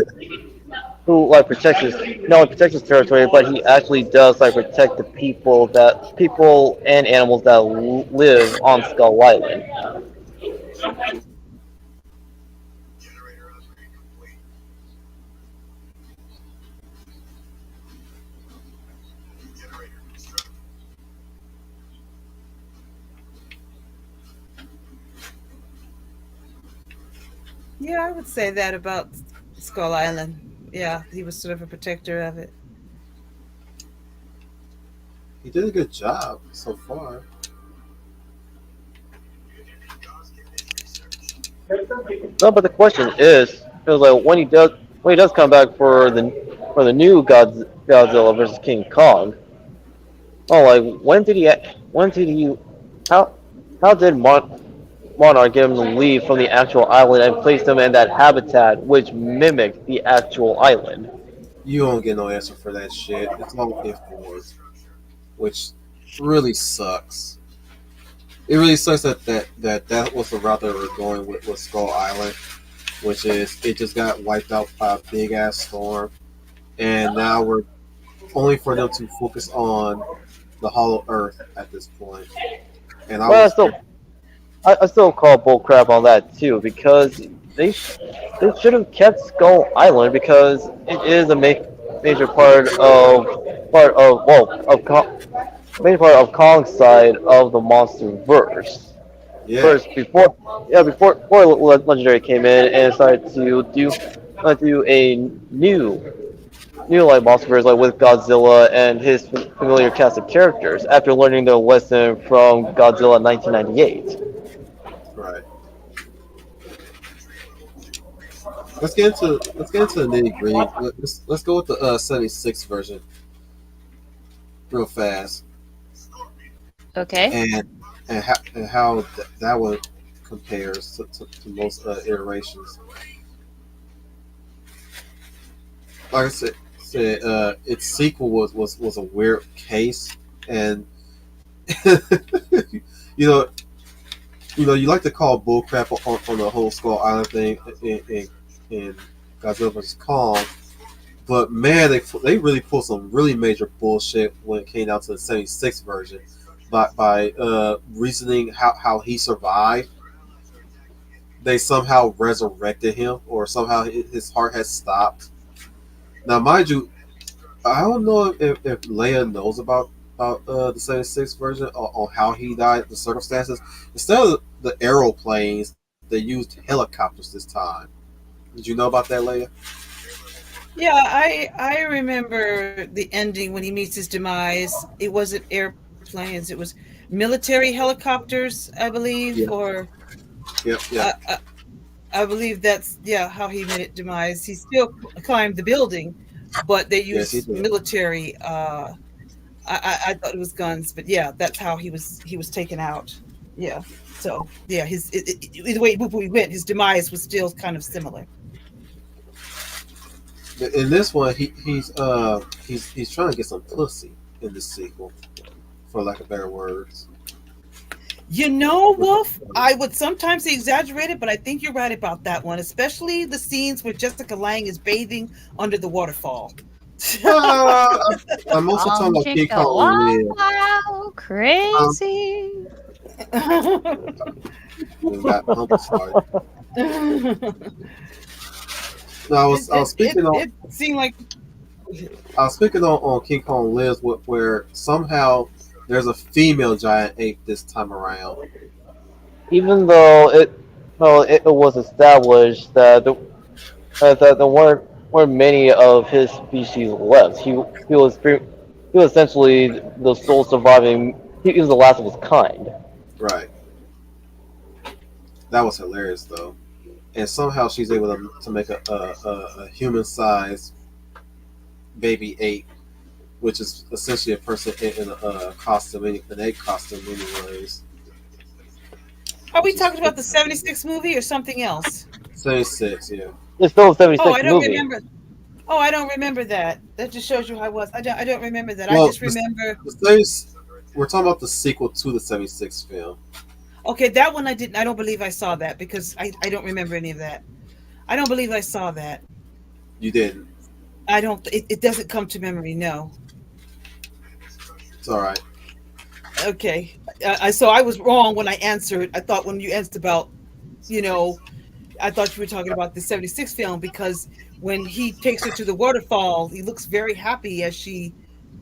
[SPEAKER 4] like protects his not only protects his territory, but he actually does like protect the people and animals that live on Skull Island.
[SPEAKER 3] Yeah, I would say that about Skull Island. Yeah, he was sort of a protector of it.
[SPEAKER 1] He did a good job so far.
[SPEAKER 4] No, but the question is, feels like when he does come back for the new Godzilla versus King Kong. Oh, like when did he how how did Monarch get him to leave from the actual island and place him in that habitat which mimicked the actual island?
[SPEAKER 1] You don't get no answer for that shit. It's all informed, which really sucks. It really sucks that was the route they were going with Skull Island, which is it just got wiped out by a big ass storm, and now we're only for them to focus on the Hollow Earth at this point. And I
[SPEAKER 4] Well,
[SPEAKER 1] was
[SPEAKER 4] I still call bullcrap on that too because they should have kept Skull Island because it is a major major part of Kong's side of the monster verse.
[SPEAKER 1] yeah.
[SPEAKER 4] First, before Legendary came in and started to do a new like monsterverse like with Godzilla and his familiar cast of characters after learning the lesson from Godzilla 1998.
[SPEAKER 1] Right. Let's get into the nitty gritty. Let's go with the 76 version real fast,
[SPEAKER 2] Okay.
[SPEAKER 1] and how that one compares to most iterations. Like I said its sequel was a weird case, and you know you like to call bullcrap on the whole Skull Island thing in Godzilla vs Kong, but man, they really pulled some really major bullshit when it came down to the 76 version by reasoning how he survived. They somehow resurrected him, or somehow his heart has stopped. Now, mind you, I don't know if Leia knows the 76 version on how he died, the circumstances. Instead of the aeroplanes, they used helicopters this time. Did you know about that, Leia?
[SPEAKER 3] Yeah, I remember the ending when he meets his demise. It wasn't airplanes; it was military helicopters, I believe,
[SPEAKER 1] Yeah.
[SPEAKER 3] or
[SPEAKER 1] Yep, yep.
[SPEAKER 3] I believe that's how he met it demise. He still climbed the building, but they
[SPEAKER 1] Yes, he
[SPEAKER 3] used
[SPEAKER 1] did.
[SPEAKER 3] military. I thought it was guns, but yeah, that's how he was taken out. Yeah. So yeah, the way we went, his demise was still kind of similar.
[SPEAKER 1] In this one, he's trying to get some pussy in this sequel, for lack of better words.
[SPEAKER 3] You know, Wolf, I would sometimes say exaggerated, but I think you're right about that one, especially the scenes where Jessica Lange is bathing under the waterfall.
[SPEAKER 1] I'm also talking about King
[SPEAKER 2] Chica,
[SPEAKER 1] Kong.
[SPEAKER 2] wow, crazy.
[SPEAKER 1] We got humble started. No, I was speaking on
[SPEAKER 3] It seemed like
[SPEAKER 1] on King Kong Lives, where somehow there's a female giant ape this time around.
[SPEAKER 4] Even though it was established that there weren't many of his species left. He was essentially the sole surviving. He was the last of his kind.
[SPEAKER 1] Right. That was hilarious though, and somehow she's able to make a human-sized baby ape, which is essentially a person in a costume, an ape costume, anyways.
[SPEAKER 3] are we talking about the 76 movie or something else?
[SPEAKER 1] 76, yeah.
[SPEAKER 4] It's still a '76
[SPEAKER 3] Oh, I don't
[SPEAKER 4] movie.
[SPEAKER 3] remember. Oh, I don't remember that. That just shows you how I was. I don't remember that.
[SPEAKER 1] Well,
[SPEAKER 3] I just remember.
[SPEAKER 1] We're talking about the sequel to the 76 film.
[SPEAKER 3] Okay, that one I didn't. I don't believe I saw that because I don't remember any of that. I don't believe I saw that.
[SPEAKER 1] You didn't.
[SPEAKER 3] I don't. It doesn't come to memory. No.
[SPEAKER 1] It's all right.
[SPEAKER 3] Okay. So I was wrong when I answered. I thought when you answered about, I thought you were talking about the 76 film because when he takes her to the waterfall, he looks very happy as she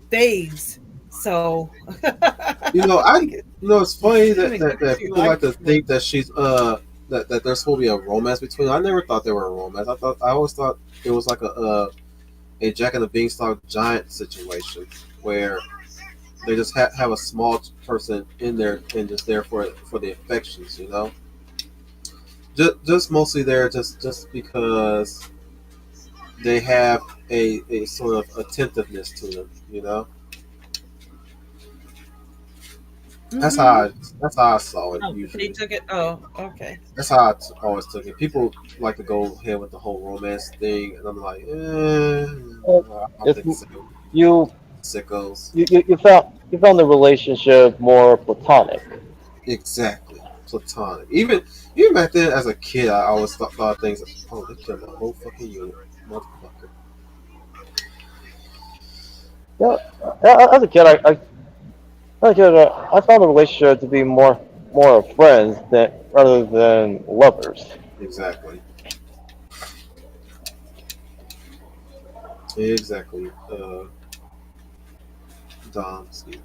[SPEAKER 3] bathes. So,
[SPEAKER 1] It's funny that people like to think that she's that there's supposed to be a romance between them. I never thought there were a romance. I always thought it was like a Jack and the Beanstalk giant situation where they just have a small person in there and just there for the affections, Just mostly there just because they have a sort of attentiveness to them. That's how I saw it
[SPEAKER 3] Oh,
[SPEAKER 1] usually.
[SPEAKER 3] they took it. Oh, okay.
[SPEAKER 1] That's how I always took it. People like to go ahead with the whole romance thing, and I'm like, I don't think so.
[SPEAKER 4] You
[SPEAKER 1] Sickos.
[SPEAKER 4] you found the relationship more platonic.
[SPEAKER 1] Exactly. Platonic. Even back then, as a kid, I always thought things. Oh, they killed my whole fucking unit, motherfucker.
[SPEAKER 4] Yeah, as a kid, I found the relationship to be more of friends rather than lovers.
[SPEAKER 1] Exactly. Exactly. Dom, excuse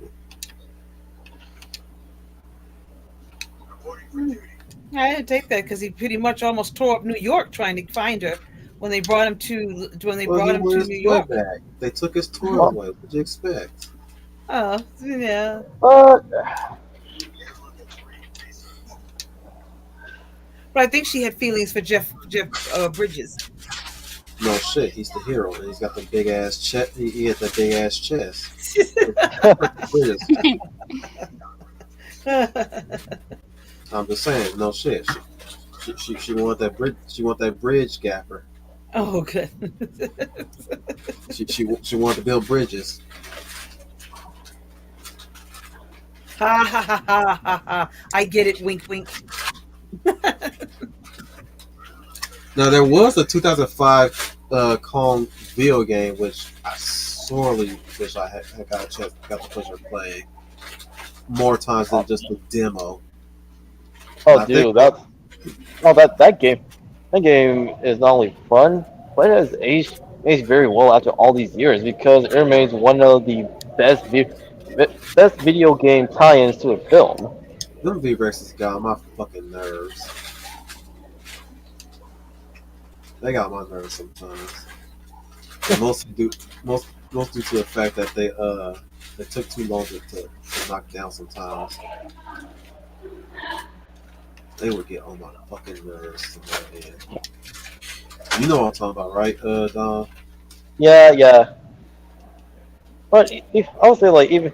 [SPEAKER 1] me.
[SPEAKER 3] I didn't take that because he pretty much almost tore up New York trying to find her when they brought him to New York.
[SPEAKER 1] Back. They took his toy
[SPEAKER 4] Oh.
[SPEAKER 1] away. What'd you expect?
[SPEAKER 3] Oh, yeah.
[SPEAKER 4] But
[SPEAKER 3] But I think she had feelings for Jeff Bridges.
[SPEAKER 1] No shit, he's the hero, and he's got the big ass chest. He had the big ass chest. I'm just saying, no shit. She wanted that bridge. She wanted that bridge gapper.
[SPEAKER 3] Oh, good.
[SPEAKER 1] She wanted to build bridges.
[SPEAKER 3] Ha ha ha ha ha ha! I get it. Wink, wink.
[SPEAKER 1] Now there was a 2005 Kong video game, which I sorely wish I had got the pleasure of playing more times than just the demo.
[SPEAKER 4] that game is not only fun, but it has aged very well after all these years because it remains one of the best best video game tie-ins to a film.
[SPEAKER 1] Them V-Rexes got on my fucking nerves. They got on my nerves sometimes. And most due to the fact that they took too long to knock down sometimes. They would get on my fucking nerves. You know what I'm talking about, right, Don?
[SPEAKER 4] Yeah. But if, I would say like even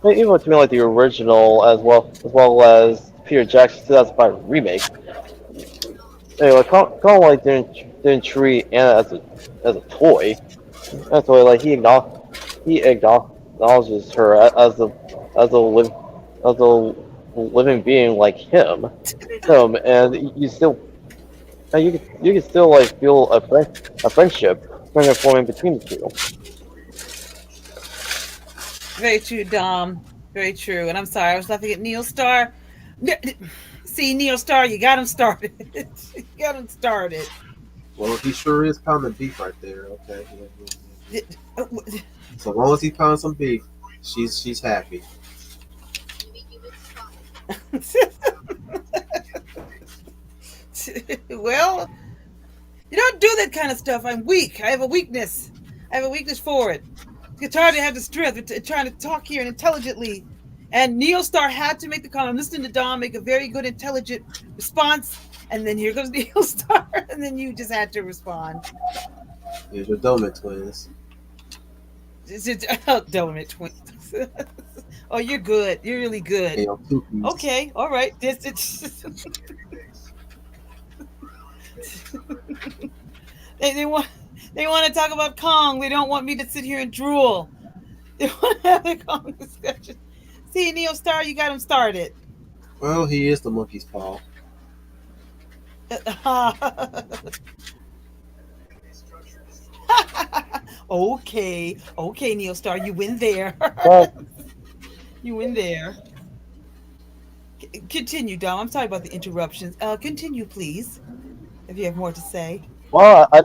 [SPEAKER 4] between like the original as well as Peter Jackson's 2005 remake. Anyway, Colin like didn't treat Anna as a toy. That's why like he acknowledges her as a living being like him, and you can still like feel a friendship forming between the two.
[SPEAKER 3] Very true, Dom. Very true. And I'm sorry, I was laughing at Neil Star. See, Neil Star, you got him started. You got him started.
[SPEAKER 1] Well, he sure is pounding beef right there. Okay. So long as he pounds some beef, she's happy.
[SPEAKER 3] Well, you don't do that kind of stuff. I'm weak. I have a weakness. For it. It's hard to have the strength trying to talk here intelligently. And Neil Star had to make the comment. I'm listening to Dom make a very good, intelligent response. And then here goes Neil Star. And then you just had to respond.
[SPEAKER 1] Here's your Doman twins.
[SPEAKER 3] Doman twins. Oh, you're good. You're really good.
[SPEAKER 1] You know,
[SPEAKER 3] Okay. All right. They want to talk about Kong. They don't want me to sit here and drool. They want to have a Kong discussion. See, Neil Star, you got him started.
[SPEAKER 1] Well, he is the monkey's paw.
[SPEAKER 3] Okay, Neil Star, you win there. You win there. Continue, Dom. I'm sorry about the interruptions. Continue, please, if you have more to say.
[SPEAKER 4] Well, I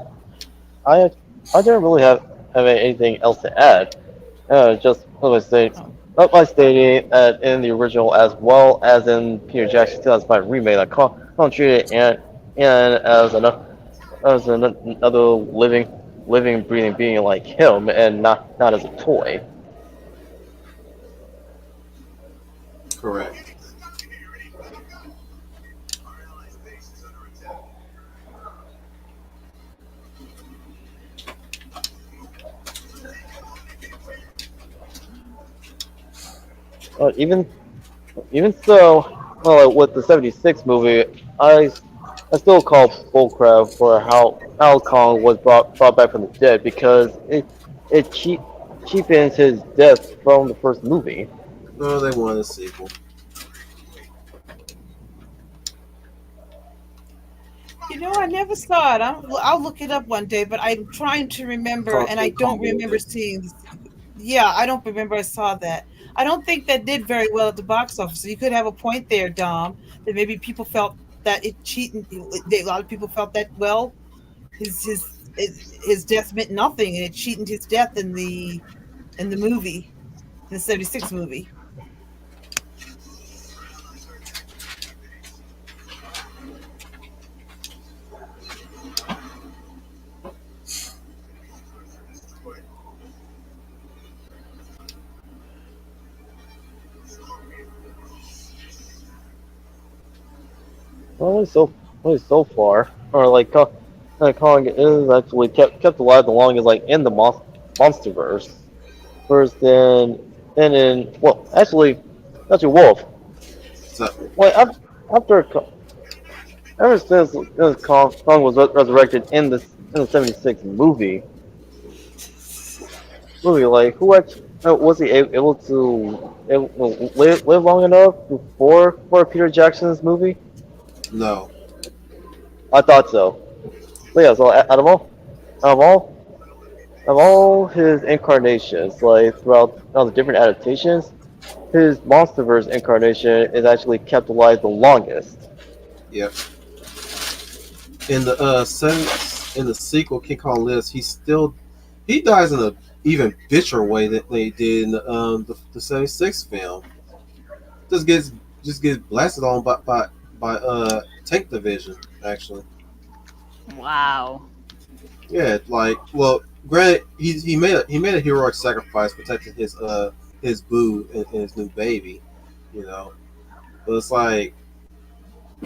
[SPEAKER 4] don't really have anything else to add. Just by stating that in the original as well as in Peter Jackson's 2005 remake, I can't treat it as another living, breathing being like him, and not as a toy.
[SPEAKER 1] Correct.
[SPEAKER 4] Even so, well, with the '76 movie, I still call bullcrap for how Kong was brought back from the dead, because it cheapens his death from the first movie.
[SPEAKER 1] No, they want a sequel.
[SPEAKER 3] You know, I never saw it. I'll look it up one day, but I'm trying to remember, and I don't remember seeing this. Yeah, I don't remember I saw that. I don't think that did very well at the box office. So you could have a point there, Dom, that maybe people felt that it cheated. A lot of people felt that, well, his death meant nothing, and it cheated his death in the movie, in the '76 movie.
[SPEAKER 4] Only so far, or like Kong is actually kept alive the longest, like in the MonsterVerse. First, then in actually Wolf.
[SPEAKER 1] So,
[SPEAKER 4] Well, ever since Kong was resurrected in the '76 movie, like who actually was he able to live long enough before for Peter Jackson's movie?
[SPEAKER 1] no.
[SPEAKER 4] I thought so. But yeah, so out of all his incarnations, like throughout all the different adaptations, his MonsterVerse incarnation is actually kept alive the longest.
[SPEAKER 1] Yep. In the sequel, King Kong Lives, he dies in a even bitcher way that they did in the 76 film. Just gets blasted on by tank division actually.
[SPEAKER 2] Wow.
[SPEAKER 1] Yeah, like well, granted he made a heroic sacrifice protecting his boo and his new baby, you know. But it's like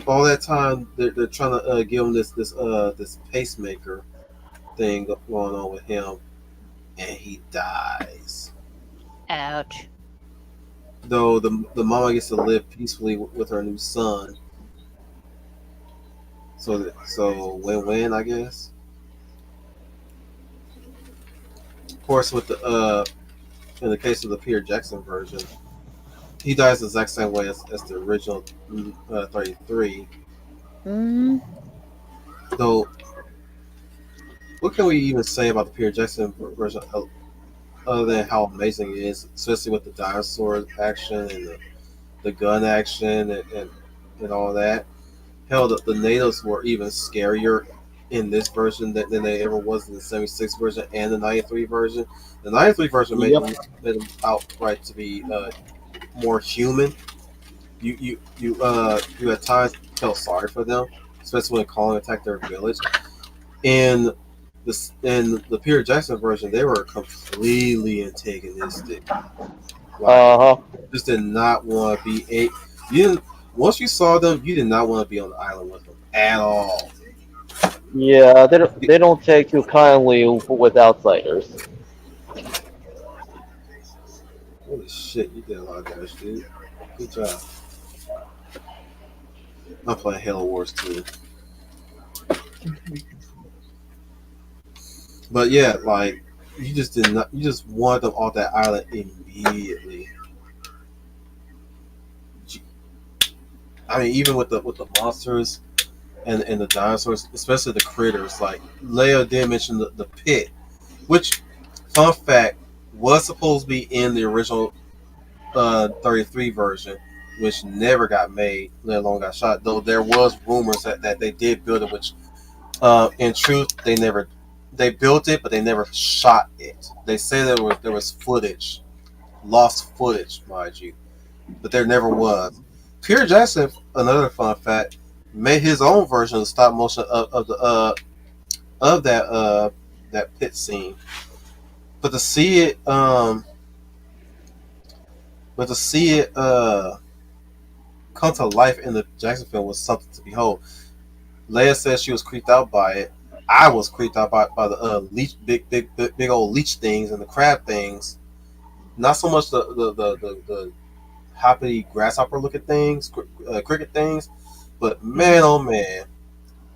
[SPEAKER 1] all that time they're trying to give him this pacemaker thing going on with him, and he dies.
[SPEAKER 2] Ouch.
[SPEAKER 1] Though the mama gets to live peacefully with her new son. So win-win, I guess. Of course, with the in the case of the Peter Jackson version, he dies the exact same way as the original 33.
[SPEAKER 2] Mm.
[SPEAKER 1] Though, what can we even say about the Peter Jackson version other than how amazing it is, especially with the dinosaur action and the gun action and all that. Hell, the natives were even scarier in this version than they ever was in the 76 version and the 93 version. The 93 version made them outright to be more human. You at times felt sorry for them, especially when Colin attacked their village. In the Peter Jackson version, they were completely antagonistic. Like, just did not want to be you didn't. Once you saw them, you did not want to be on the island with them at all.
[SPEAKER 4] Yeah, they don't take too kindly with outsiders.
[SPEAKER 1] Holy shit, you did a lot of damage, dude. Good job. I'm playing Halo Wars 2. But yeah, like you just did not. You just wanted them off that island immediately. I mean, even with the monsters and the dinosaurs, especially the critters. Like Leia did mention the pit, which, fun fact, was supposed to be in the original 33 version, which never got made, let alone got shot. Though there was rumors that they did build it, which in truth they built it, but they never shot it. They say there was footage, lost footage, mind you, but there never was. Peter Jackson, another fun fact, made his own version of stop motion of that pit scene, but to see it come to life in the Jackson film was something to behold. Leia said she was creeped out by it. I was creeped out by the leech, big old leech things and the crab things. Not so much the hoppity grasshopper looking things, cricket things, but man, oh man,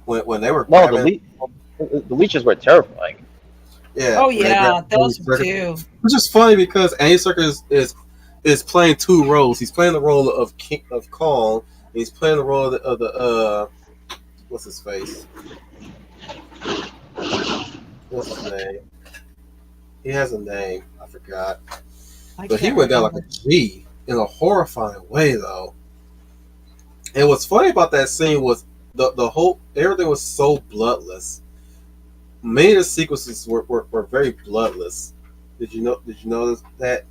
[SPEAKER 1] when they were
[SPEAKER 4] the leeches were terrifying.
[SPEAKER 1] Yeah.
[SPEAKER 3] Oh yeah, those too.
[SPEAKER 1] Which is funny because Andy Serkis is playing two roles. He's playing the role of Kong, and he's playing the role of the what's his face? What's his name? He has a name. I forgot. But he went down like a G in a horrifying way, though. And what's funny about that scene was the whole everything was so bloodless. Many of the sequences were very bloodless. Did you notice that?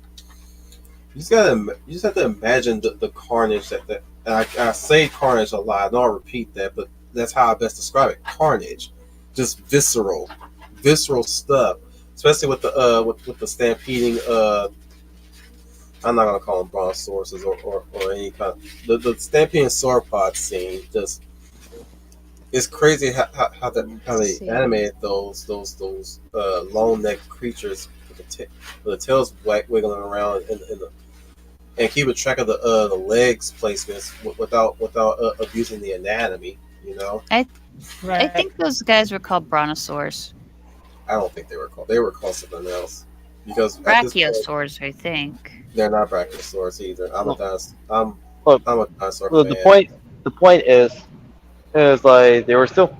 [SPEAKER 1] You just have to imagine the carnage that and I say carnage a lot. I know I repeat that, but that's how I best describe it. Carnage, just visceral stuff. Especially with the stampeding. I'm not gonna call them brontosauruses or any kind of the stampeding sauropod scene. Just it's crazy how they animated those long necked creatures with the tails wiggling around and keeping track of the legs placements without abusing the anatomy. You know.
[SPEAKER 2] I think those guys were called brontosaurs.
[SPEAKER 1] I don't think they were called. They were called something else. Because
[SPEAKER 2] brachiosaurs, I think.
[SPEAKER 1] They're not brachiosaurs either. I'm a dinosaur. I'm a dinosaur
[SPEAKER 4] fan. The point is like they were still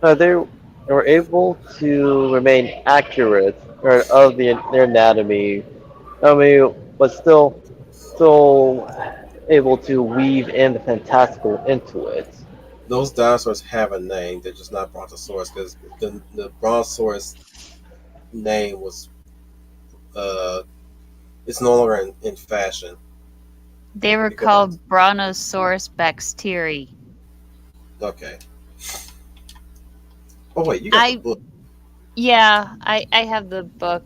[SPEAKER 4] they were able to remain accurate of their anatomy. I mean, but still able to weave in the fantastical into it.
[SPEAKER 1] Those dinosaurs have a name. They're just not brontosaurus because the brontosaurus name was it's no longer in fashion.
[SPEAKER 2] They were
[SPEAKER 1] Because-
[SPEAKER 2] called Brontosaurus baxteri.
[SPEAKER 1] Okay. Oh wait, you got the book.
[SPEAKER 2] Yeah, I have the book.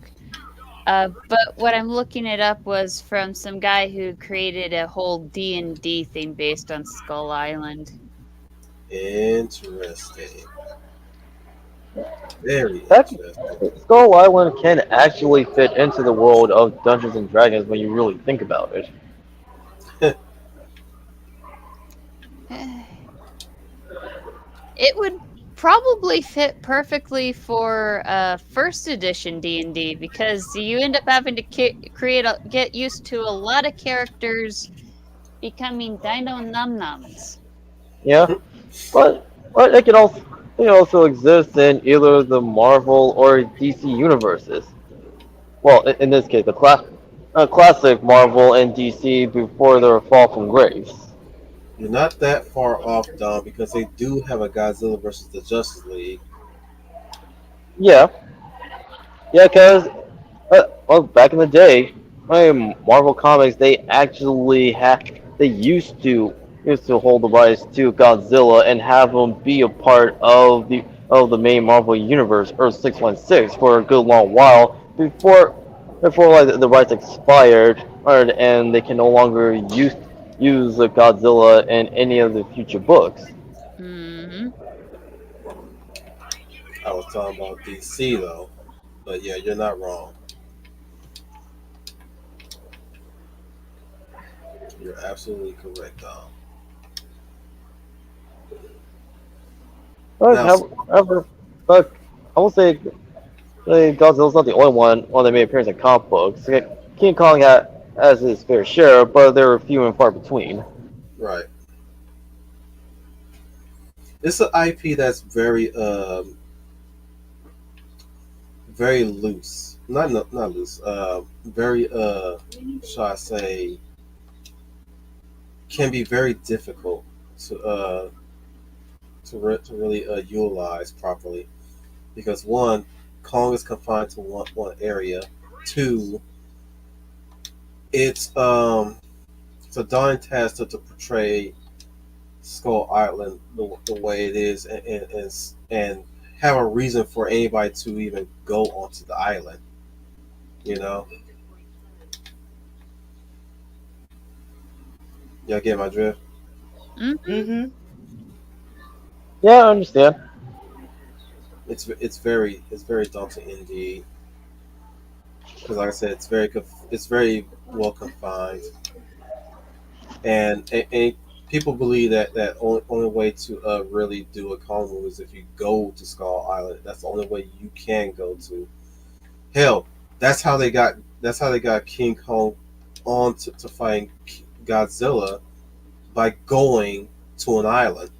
[SPEAKER 2] But what I'm looking it up was from some guy who created a whole D&D thing based on Skull Island.
[SPEAKER 1] Interesting. Very
[SPEAKER 4] That-
[SPEAKER 1] interesting.
[SPEAKER 4] Skull Island can actually fit into the world of Dungeons and Dragons when you really think about it.
[SPEAKER 2] It would probably fit perfectly for first edition D&D because you end up having to get used to a lot of characters becoming dino num-nums.
[SPEAKER 4] Yeah, but it can also exist in either the Marvel or DC universes. Well, in this case, classic Marvel and DC before their fall from grace.
[SPEAKER 1] You're not that far off, Dom, because they do have a Godzilla versus the Justice League.
[SPEAKER 4] Yeah, yeah, because well, back in the day, Marvel Comics they used to hold the rights to Godzilla and have him be a part of the main Marvel universe, Earth 616, for a good long while before like the rights expired, and they can no longer use the Godzilla in any of the future books.
[SPEAKER 2] Hmm.
[SPEAKER 1] I was talking about DC though, but yeah, you're not wrong. You're absolutely correct, Dom.
[SPEAKER 4] But,
[SPEAKER 1] Now,
[SPEAKER 4] however, but I will say Godzilla's not the only one that made appearance in comic books. King Kong has his fair share, but they're few and far between.
[SPEAKER 1] right. It's an IP that's very loose. Not loose. Very shall I say, can be very difficult to really utilize properly because one, Kong is confined to one area. Two, it's a daunting task to portray Skull Island the way it is and have a reason for anybody to even go onto the island. You know, y'all get my drift.
[SPEAKER 2] Hmm.
[SPEAKER 3] Mm-hmm.
[SPEAKER 4] Yeah, I understand.
[SPEAKER 1] It's very daunting indeed because, like I said, it's very well confined, and people believe that only way to really do a Kong movie is if you go to Skull Island. That's the only way you can go to. Hell, that's how they got King Kong on to fight Godzilla by going to an island.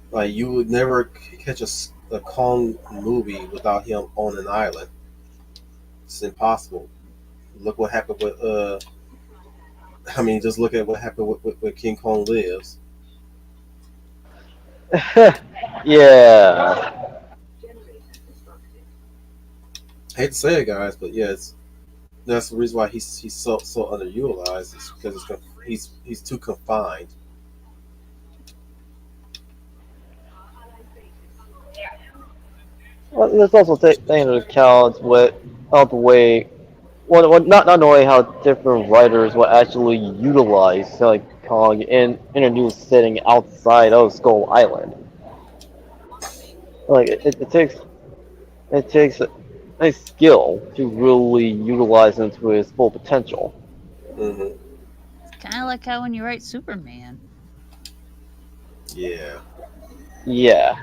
[SPEAKER 1] Like you would never catch a Kong movie without him on an island. It's impossible. Look what happened with I mean, just look at what happened with King Kong Lives.
[SPEAKER 4] Yeah.
[SPEAKER 1] I hate to say it, guys, but yeah, that's the reason why he's so underutilized. Is because he's too confined.
[SPEAKER 4] Well, there's also taking into account how the way, well, not knowing how different writers will actually utilize like Kong in a new setting outside of Skull Island. Like it takes a skill to really utilize him to his full potential.
[SPEAKER 1] Hmm.
[SPEAKER 2] Kind of like how when you write Superman.
[SPEAKER 1] Yeah.
[SPEAKER 4] Yeah,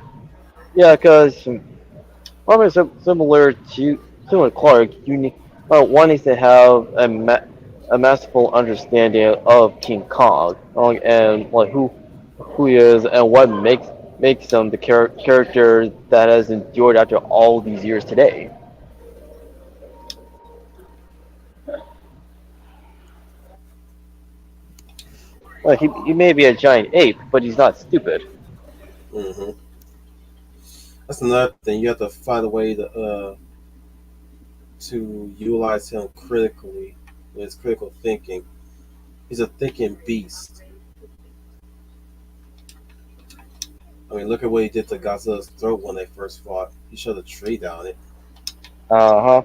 [SPEAKER 4] yeah, because probably similar to Clark, one needs to have a masterful understanding of King Kong, and like who he is and what makes him the character that has endured after all these years today. Like he may be a giant ape, but he's not stupid.
[SPEAKER 1] Hmm. That's another thing. You have to find a way to utilize him critically with his critical thinking. He's a thinking beast. I mean, look at what he did to Godzilla's throat when they first fought. He shoved a tree down it.
[SPEAKER 4] Uh huh.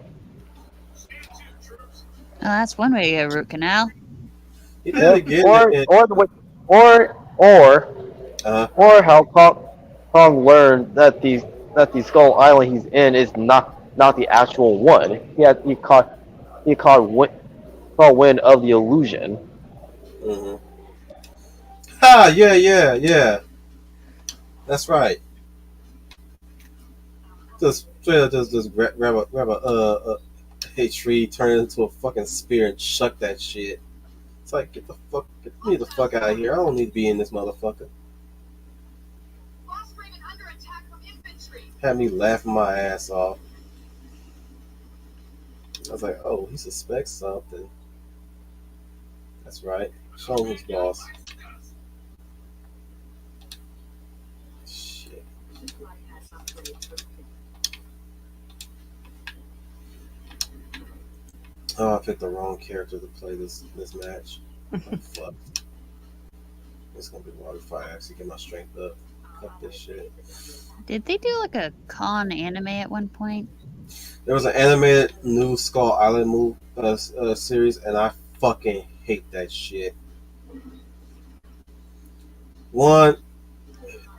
[SPEAKER 2] Oh, that's one way to get a root canal.
[SPEAKER 1] He did it again.
[SPEAKER 4] Or the way, or or how Kong learned that the Skull Island he's in is not the actual one. Caught wind of the illusion.
[SPEAKER 1] Mm-hmm. Ah, yeah. That's right. Just straight up, just grab a tree, turn it into a fucking spear, and chuck that shit. It's like get me the fuck out of here. I don't need to be in this motherfucker. Had me laughing my ass off. I was like, oh, he suspects something. That's right. Show him who's boss. Shit. Oh, I picked the wrong character to play this match. Oh, fuck. It's gonna be water if I actually get my strength up. Fuck this shit.
[SPEAKER 2] Did they do like a con anime at one point?
[SPEAKER 1] There was an animated new Skull Island series, and I fucking hate that shit. One,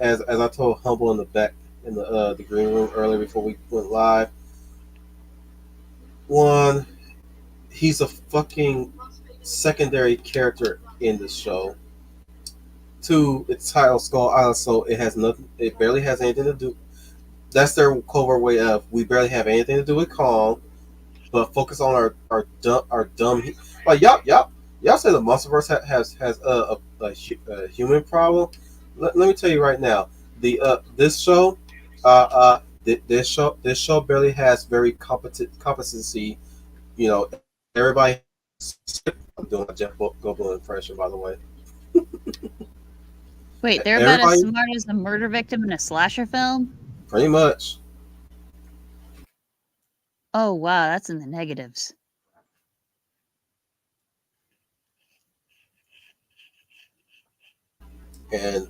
[SPEAKER 1] as I told Humble in the back in the green room earlier before we went live. One, he's a fucking secondary character in the show. Two, it's titled Skull Island, so it has nothing. It barely has anything to do. That's their covert way of we barely have anything to do with Kong, but focus on our dumb. Like y'all say the Monsterverse has a human problem. Let me tell you right now, this show barely has very competency. You know, everybody. I'm doing a Jeff Goldblum impression, by the way.
[SPEAKER 2] Wait, they're about as smart as a murder victim in a slasher film?
[SPEAKER 1] Pretty much.
[SPEAKER 2] Oh, wow, that's in the negatives.
[SPEAKER 1] And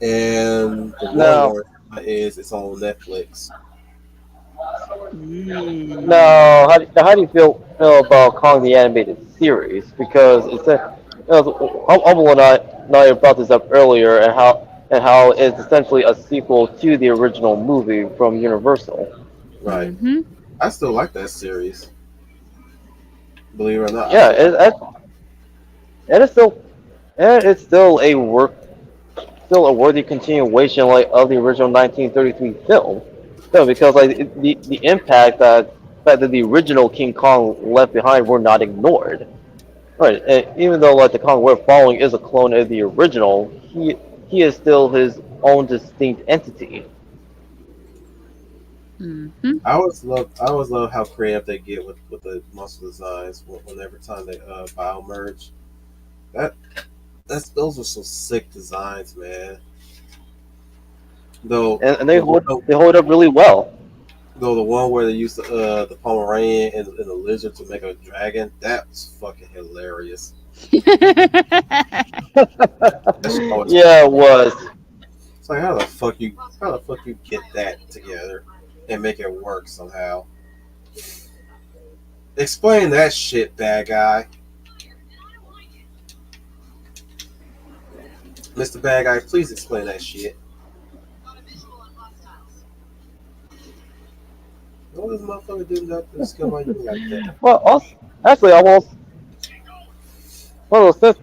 [SPEAKER 1] the one is it's on Netflix.
[SPEAKER 4] No, how do you feel about Kong the Animated Series? Because Humble and I brought this up earlier, and how it's essentially a sequel to the original movie from Universal.
[SPEAKER 1] Right.
[SPEAKER 2] Mm-hmm.
[SPEAKER 1] I still like that series. Believe it or not.
[SPEAKER 4] Yeah, it's still a worthy continuation of the original 1933 film. No, because the impact that the original King Kong left behind were not ignored. Right, and even though the Kong we're following is a clone of the original, he is still his own distinct entity.
[SPEAKER 2] Mm-hmm.
[SPEAKER 1] I always love how creative they get with the monster designs whenever time they bio merge. Those are some sick designs, man. Though
[SPEAKER 4] and they hold up really well.
[SPEAKER 1] Though the one where they used the Pomeranian and the lizard to make a dragon, that was fucking hilarious.
[SPEAKER 4] Yeah, it was.
[SPEAKER 1] It's like how the fuck you get that together and make it work somehow? Explain that shit, bad guy. Mr. Bad Guy, please explain that shit. What does motherfucker do nothing to skill like you like that?
[SPEAKER 4] Well, actually, almost. Well, since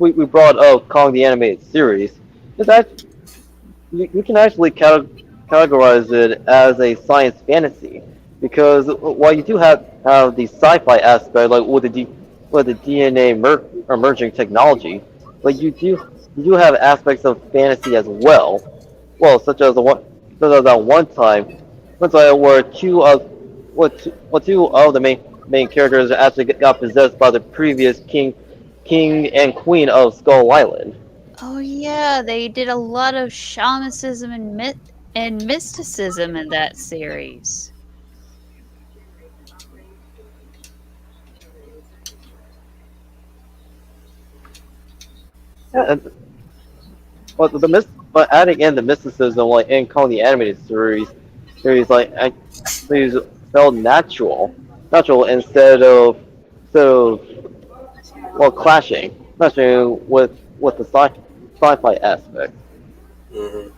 [SPEAKER 4] we brought up Kong the Animated Series, you can actually categorize it as a science fantasy, because while you do have the sci-fi aspect, like with the DNA merging technology, but you do have aspects of fantasy as well. Well, such as that one time where two of the main characters actually got possessed by the previous king and queen of Skull Island.
[SPEAKER 2] Oh yeah, they did a lot of shamanism and mysticism in that series.
[SPEAKER 4] Yeah, but adding in the mysticism like in Kong the animated series series felt natural instead of well clashing with the sci-fi aspect.
[SPEAKER 1] Hmm.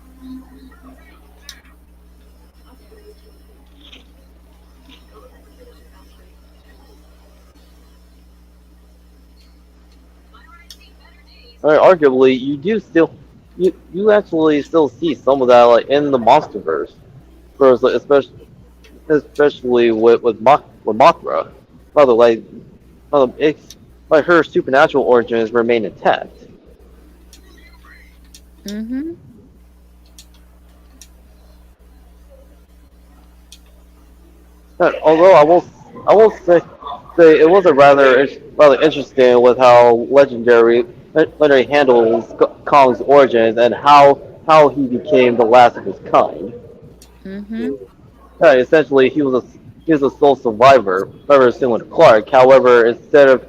[SPEAKER 4] I mean, arguably, you actually still see some of that like in the MonsterVerse, whereas like, especially with Mothra, rather it's like her supernatural origins remain intact.
[SPEAKER 2] Mm-hmm.
[SPEAKER 4] Although I will say it was a rather interesting with how legendary handles Kong's origins and how he became the last of his kind.
[SPEAKER 2] Mm-hmm.
[SPEAKER 4] Essentially, he was a sole survivor, very similar to Clark. However, instead of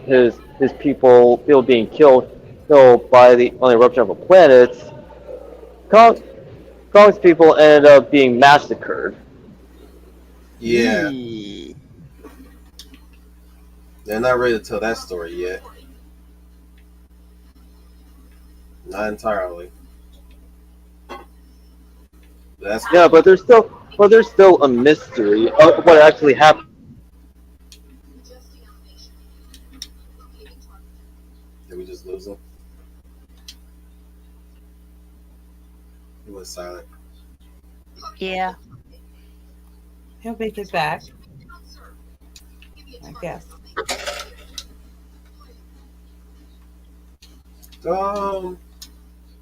[SPEAKER 4] his people being killed by the on the eruption of a planet, Kong, Kong's people ended up being massacred.
[SPEAKER 1] Yeah,
[SPEAKER 5] Eee.
[SPEAKER 1] they're not ready to tell that story yet. Not entirely. That's
[SPEAKER 4] Yeah, but there's still a mystery of what actually happened.
[SPEAKER 1] Did we just lose him? He was silent.
[SPEAKER 2] Yeah.
[SPEAKER 3] He'll make it back, I guess.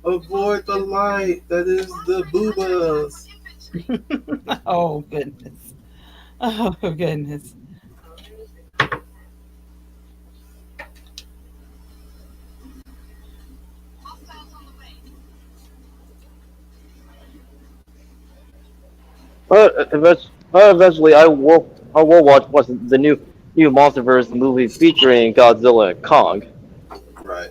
[SPEAKER 1] Avoid the light. That is the boobas.
[SPEAKER 3] Oh, goodness. Oh, goodness.
[SPEAKER 4] Eventually, I will watch the new MonsterVerse movie featuring Godzilla and Kong.
[SPEAKER 1] Right.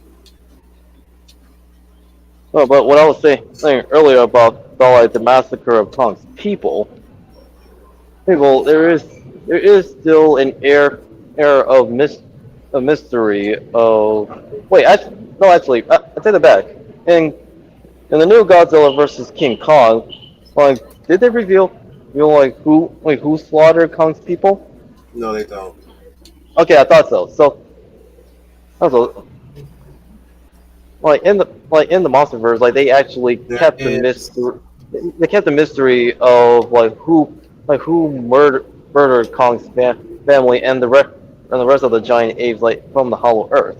[SPEAKER 4] Oh, but what I was saying earlier about like the massacre of Kong's people, there is still an air of mystery of wait, actually, I take it back. In in the new Godzilla versus King Kong, like did they reveal like who slaughtered Kong's people?
[SPEAKER 1] No, they don't.
[SPEAKER 4] Okay, I thought so. Also, like in the MonsterVerse, like they actually
[SPEAKER 1] There
[SPEAKER 4] kept the
[SPEAKER 1] is.
[SPEAKER 4] mystery. They kept the mystery of like who murdered Kong's family and the rest of the giant apes like from the Hollow Earth.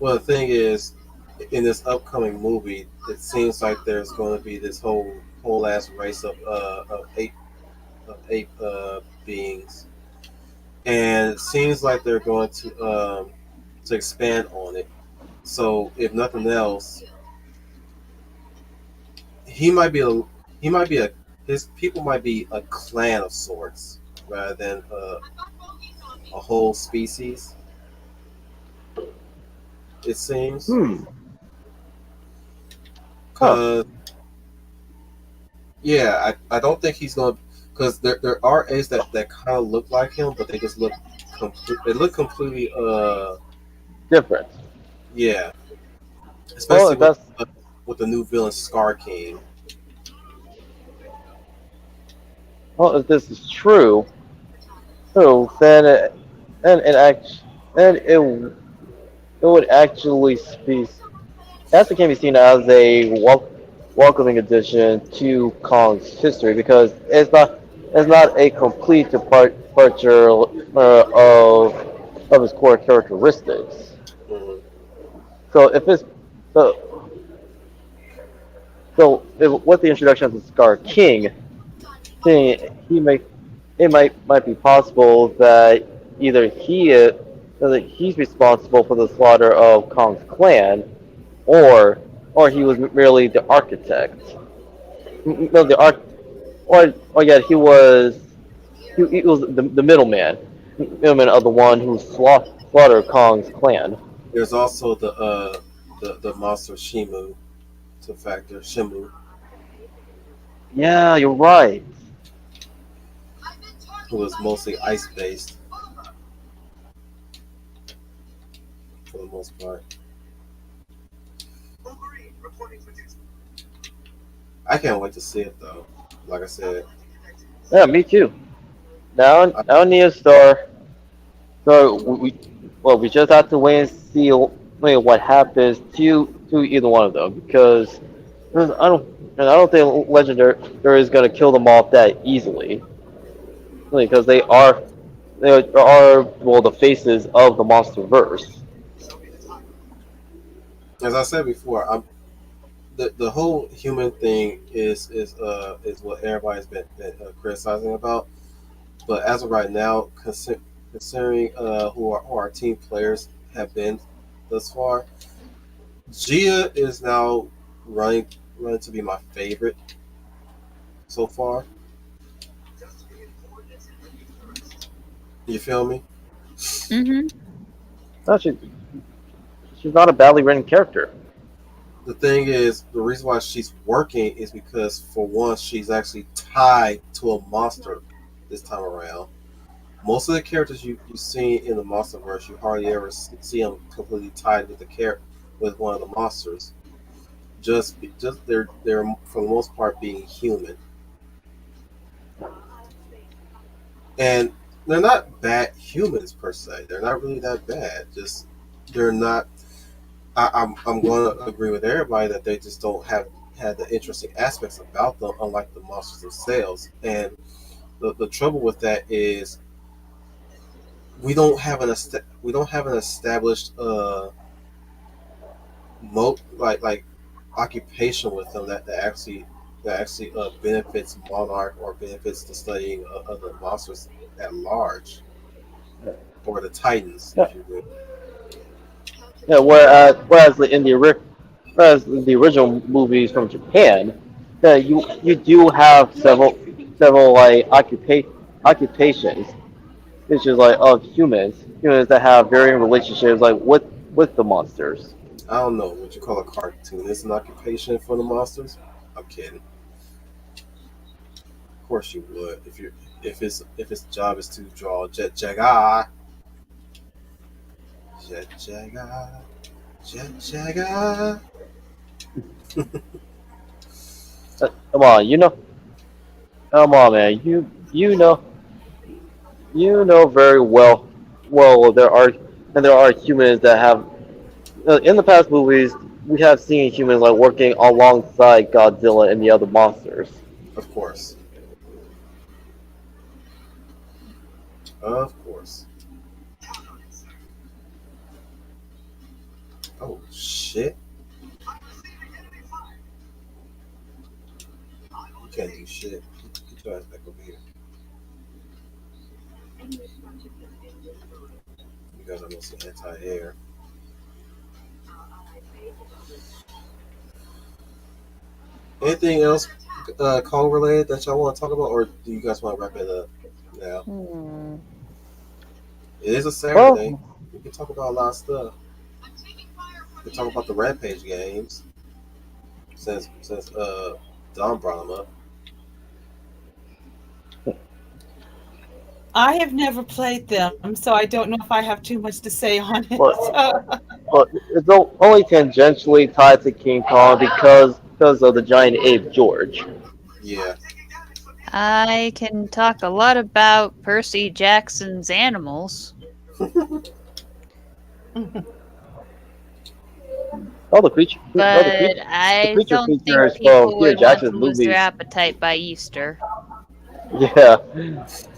[SPEAKER 1] Well, the thing is, in this upcoming movie, it seems like there's going to be this whole ass race of ape beings, and it seems like they're going to expand on it. So, if nothing else, he might be a he might be a his people might be a clan of sorts rather than a whole species. It seems.
[SPEAKER 4] Hmm. Huh.
[SPEAKER 1] Cause yeah, I don't think he's gonna because there are apes that kind of look like him, but they just look they look completely
[SPEAKER 4] Different.
[SPEAKER 1] yeah,
[SPEAKER 4] Well,
[SPEAKER 1] especially
[SPEAKER 4] if that's
[SPEAKER 1] with the new villain Scar King.
[SPEAKER 4] well, if this is true, so then it act then it would actually be Asuka can be seen as a welcoming addition to Kong's history because it's not a complete departure of his core characteristics.
[SPEAKER 1] Mhm.
[SPEAKER 4] So if it's so, so if, with the introduction of the Scar King, he may it might be possible that either that he's responsible for the slaughter of Kong's clan, or or he was merely the architect. No, the arch, or yeah, he was the middleman of the one who slaughtered Kong's clan.
[SPEAKER 1] There's also the monster Shimu to factor Shimu,
[SPEAKER 4] Yeah, you're right.
[SPEAKER 1] who was mostly ice based for the most part. I can't wait to see it though. Like I said,
[SPEAKER 4] Yeah, me too. Now need a star. So we just have to wait and see what happens to either one of them because I don't think Legendary is gonna kill them off that easily. Really, because they are well the faces of the monster verse.
[SPEAKER 1] as I said before, the whole human thing is what everybody's been criticizing about. But as of right now, considering who our team players have been thus far, Gia is now running to be my favorite so far. You feel me?
[SPEAKER 2] Hmm.
[SPEAKER 4] No, she's not a badly written character.
[SPEAKER 1] The thing is, the reason why she's working is because, for one, she's actually tied to a monster this time around. Most of the characters you see in the MonsterVerse, you hardly ever see them completely tied with with one of the monsters. Just they're for the most part being human, and they're not bad humans per se. They're not really that bad. Just they're not. I'm going to agree with everybody that they just don't have had the interesting aspects about them, unlike the monsters themselves. And the trouble with that is we don't have an established like occupation with them that actually benefits Monarch or benefits the studying of the monsters at large, or the Titans,
[SPEAKER 4] Yeah.
[SPEAKER 1] if you will.
[SPEAKER 4] Yeah, whereas in the original movies from Japan, yeah, you do have several like occupations, which is like of humans that have varying relationships like with the monsters.
[SPEAKER 1] I don't know what you call a cartoon. It's an occupation for the monsters. I'm kidding. Of course you would if its job is to draw Jet Jaga, Jet Jaga, Jet Jaga.
[SPEAKER 4] Come on, come on, man, you know very well there are humans that have in the past movies we have seen humans like working alongside Godzilla and the other monsters.
[SPEAKER 1] Of course, of course. Oh shit! You can't do shit. Get your ass back over here. You guys are mostly anti-air. Anything else Kong related that y'all want to talk about, or do you guys want to wrap it up now?
[SPEAKER 2] Hmm.
[SPEAKER 1] It is a
[SPEAKER 4] Well,
[SPEAKER 1] Saturday. We can talk about a lot of stuff. We can talk about the Rampage games since Don brought them up.
[SPEAKER 3] I have never played them, so I don't know if I have too much to say on it.
[SPEAKER 4] Well, it's only tangentially tied to King Kong because of the giant ape George.
[SPEAKER 1] Yeah,
[SPEAKER 2] I can talk a lot about Percy Jackson's animals.
[SPEAKER 4] All the creature,
[SPEAKER 2] But
[SPEAKER 4] the
[SPEAKER 2] I
[SPEAKER 4] creature
[SPEAKER 2] don't think
[SPEAKER 4] features
[SPEAKER 2] people
[SPEAKER 4] from Peter
[SPEAKER 2] would want to
[SPEAKER 4] Jackson's
[SPEAKER 2] lose their
[SPEAKER 4] movies.
[SPEAKER 2] appetite by Easter.
[SPEAKER 4] Yeah.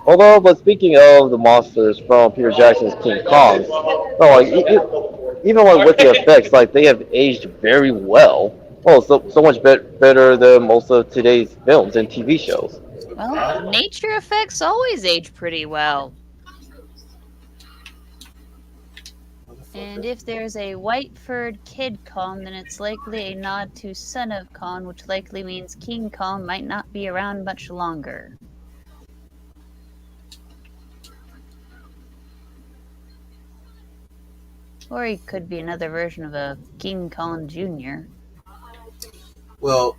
[SPEAKER 4] But speaking of the monsters from Peter Jackson's King Kong, even like with the effects, like they have aged very well. Oh, so much better than most of today's films and TV shows.
[SPEAKER 2] Well, nature effects always age pretty well. And if there's a white-furred Kid Kong, then it's likely a nod to Son of Kong, which likely means King Kong might not be around much longer. Or he could be another version of a King Kong Jr.
[SPEAKER 1] Well,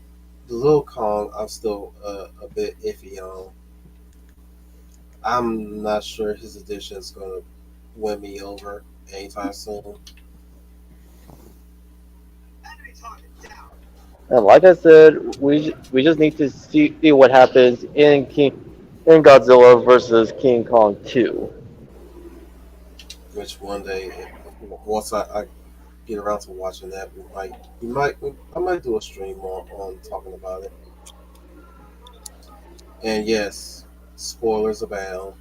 [SPEAKER 1] the little Kong, I'm still a bit iffy on. I'm not sure his addition is going to win me over anytime soon.
[SPEAKER 4] And like I said, we just need to see what happens in Godzilla versus King Kong 2.
[SPEAKER 1] Which one day, once I get around to watching that, I might do a stream on talking about it. And yes, spoilers abound.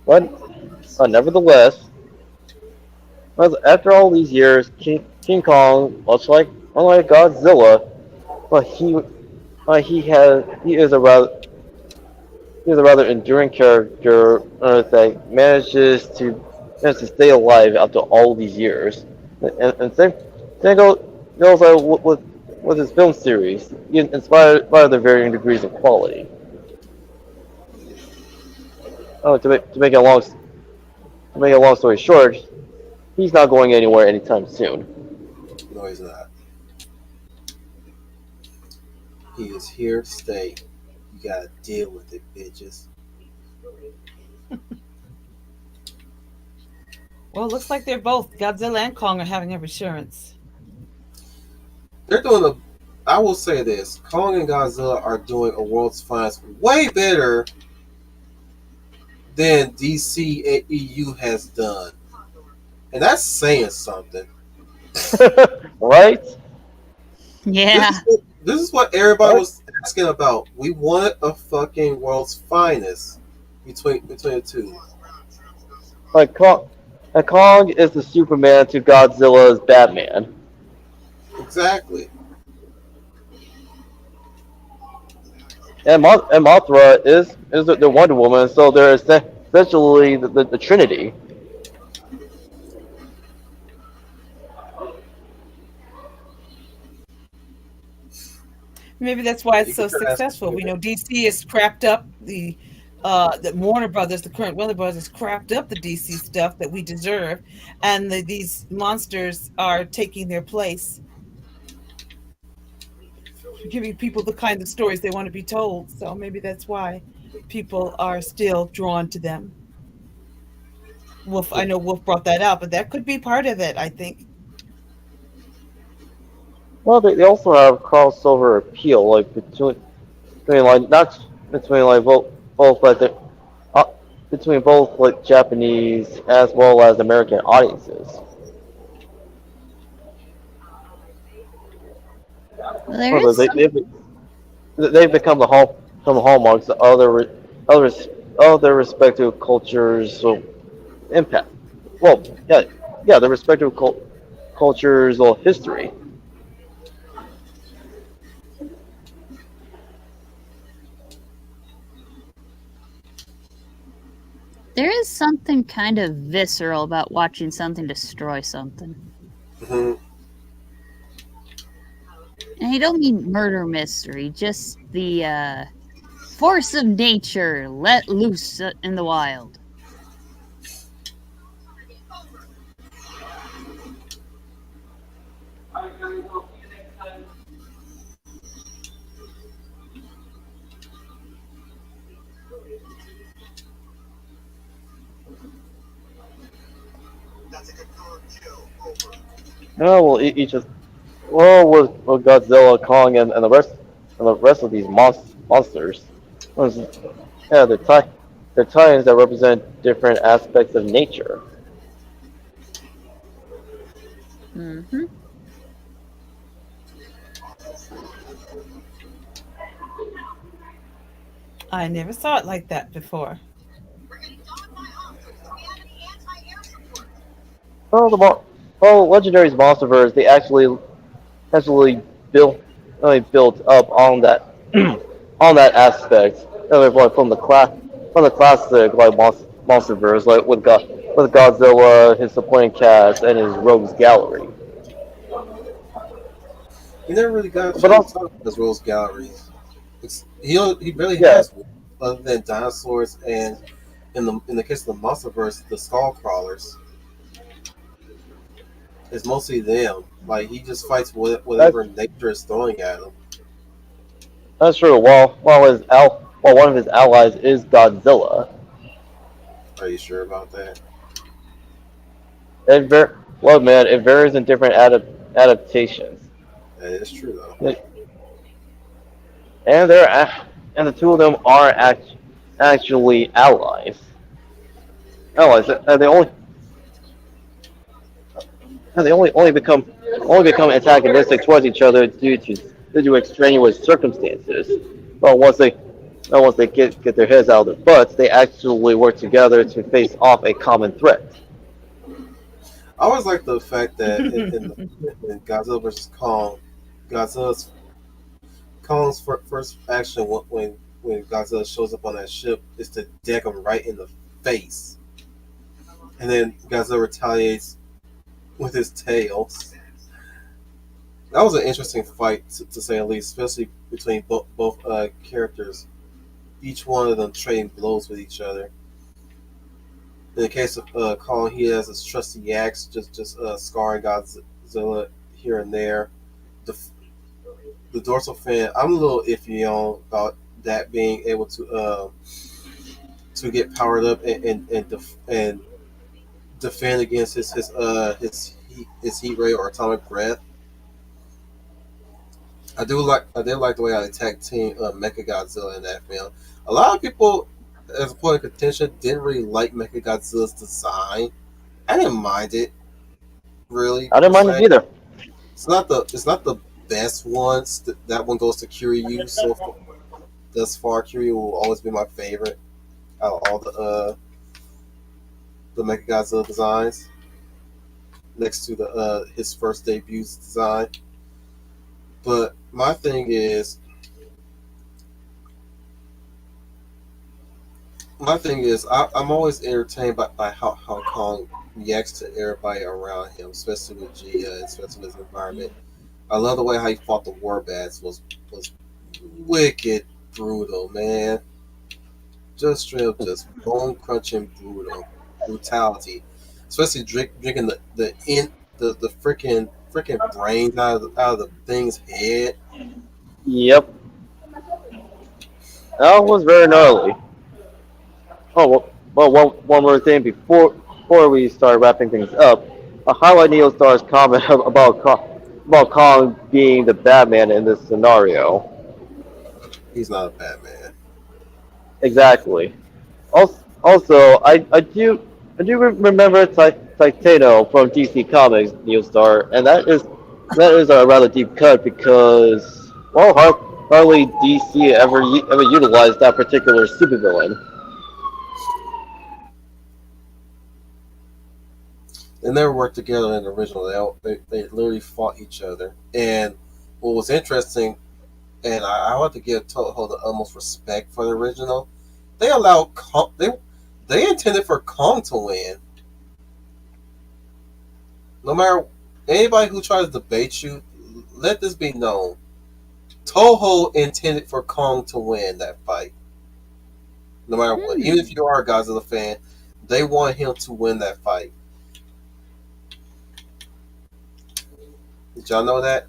[SPEAKER 4] But nevertheless, after all these years, King Kong, unlike Godzilla, but he is a rather enduring character that manages to stay alive after all these years. And same goes with his film series, inspired by the varying degrees of quality. Oh, to make a long story short, he's not going anywhere anytime soon.
[SPEAKER 1] No, he's not. He is here to stay. You gotta deal with it, bitches.
[SPEAKER 3] Well, it looks like they're both, Godzilla and Kong, are having a resurgence.
[SPEAKER 1] They're doing I will say this: Kong and Godzilla are doing a world's finest way better than DC and EU has done, and that's saying something.
[SPEAKER 4] Right?
[SPEAKER 2] Yeah.
[SPEAKER 1] This is what everybody was asking about. We wanted a fucking world's finest between the two.
[SPEAKER 4] Like Kong is the Superman to Godzilla's Batman.
[SPEAKER 1] Exactly.
[SPEAKER 4] And Mothra is the Wonder Woman, so they're essentially the Trinity.
[SPEAKER 3] Maybe that's why it's so successful. We know DC has crapped up the Warner Brothers, the current Warner Brothers, crapped up the DC stuff that we deserve, and these monsters are taking their place, giving people the kind of stories they want to be told. So maybe that's why people are still drawn to them. I know Wolf brought that out, but that could be part of it, I think.
[SPEAKER 4] Well, they also have crossover appeal, like between both like Japanese as well as American audiences.
[SPEAKER 2] Well, there is
[SPEAKER 4] They've become the hallmarks of their respective cultures' impact. Well, yeah, their respective cultures or history.
[SPEAKER 2] There is something kind of visceral about watching something destroy something.
[SPEAKER 1] Mm-hmm.
[SPEAKER 2] And I don't mean murder mystery, just the force of nature let loose in the wild.
[SPEAKER 4] No, well, with Godzilla, Kong, and the rest of these monsters, yeah, they're titans that represent different aspects of nature.
[SPEAKER 2] Mm-hmm.
[SPEAKER 3] I never saw it like that before.
[SPEAKER 4] Legendary's MonsterVerse, they actually built up on that on that aspect. From the classic MonsterVerse, like with Godzilla, his supporting cast, and his rogues gallery.
[SPEAKER 1] He never really got a
[SPEAKER 4] But
[SPEAKER 1] chance to
[SPEAKER 4] also,
[SPEAKER 1] talk about his Rose galleries. He barely
[SPEAKER 4] yeah,
[SPEAKER 1] has one, other than dinosaurs and in the case of the MonsterVerse, the skull crawlers. It's mostly them. Like he just fights
[SPEAKER 4] that's
[SPEAKER 1] whatever nature is throwing at him.
[SPEAKER 4] that's true. While one of his allies is Godzilla,
[SPEAKER 1] Are you sure about that?
[SPEAKER 4] well, man, it varies in different adaptations.
[SPEAKER 1] That is true though.
[SPEAKER 4] And and the two of them are actually allies. Allies, and they only become antagonistic towards each other due to extraneous circumstances. But once they get their heads out of their butts, they actually work together to face off a common threat.
[SPEAKER 1] I always like the fact that in Godzilla vs Kong, Godzilla's first action when Godzilla shows up on that ship is to deck him right in the face, and then Godzilla retaliates with his tail. That was an interesting fight to say the least, especially between both characters. Each one of them trading blows with each other. In the case of Kong, he has his trusty axe, just scarring Godzilla here and there. The, the dorsal fin, I'm a little iffy on about that being able to get powered up and defend against his heat ray or atomic breath. I did like the way I attacked Team Mechagodzilla in that film. A lot of people, as a point of contention, didn't really like Mechagodzilla's design. I didn't mind it really
[SPEAKER 4] I
[SPEAKER 1] per
[SPEAKER 4] didn't mind it
[SPEAKER 1] se.
[SPEAKER 4] either.
[SPEAKER 1] It's not the best one. That one goes to Kiryu. So thus far, Kiryu will always be my favorite out of all the Mechagodzilla designs. Next to the his first debut design. But my thing is, I'm always entertained by how Kong reacts to everybody around him, especially with Gia, and especially with his environment. I love the way how he fought the war bats was wicked brutal, man. Just straight up, just bone crunching brutality. Especially drinking the freaking brains out of the thing's head.
[SPEAKER 4] Yep, that was very gnarly. Oh, well, one more thing before we start wrapping things up. I highlight Neostar's comment about Kong being the Batman in this scenario.
[SPEAKER 1] He's not a bad man.
[SPEAKER 4] Exactly. Also, I do remember Titano from DC Comics, Neostar, and that is a rather deep cut because hardly DC ever utilized that particular supervillain.
[SPEAKER 1] They never worked together in the original. They literally fought each other. And what was interesting, and I want to give Toho the utmost respect for the original. They allowed Kong. They intended for Kong to win. No matter anybody who tries to debate you, let this be known. Toho intended for Kong to win that fight. No matter what, even if you are a Godzilla fan, they want him to win that fight. Did y'all know that?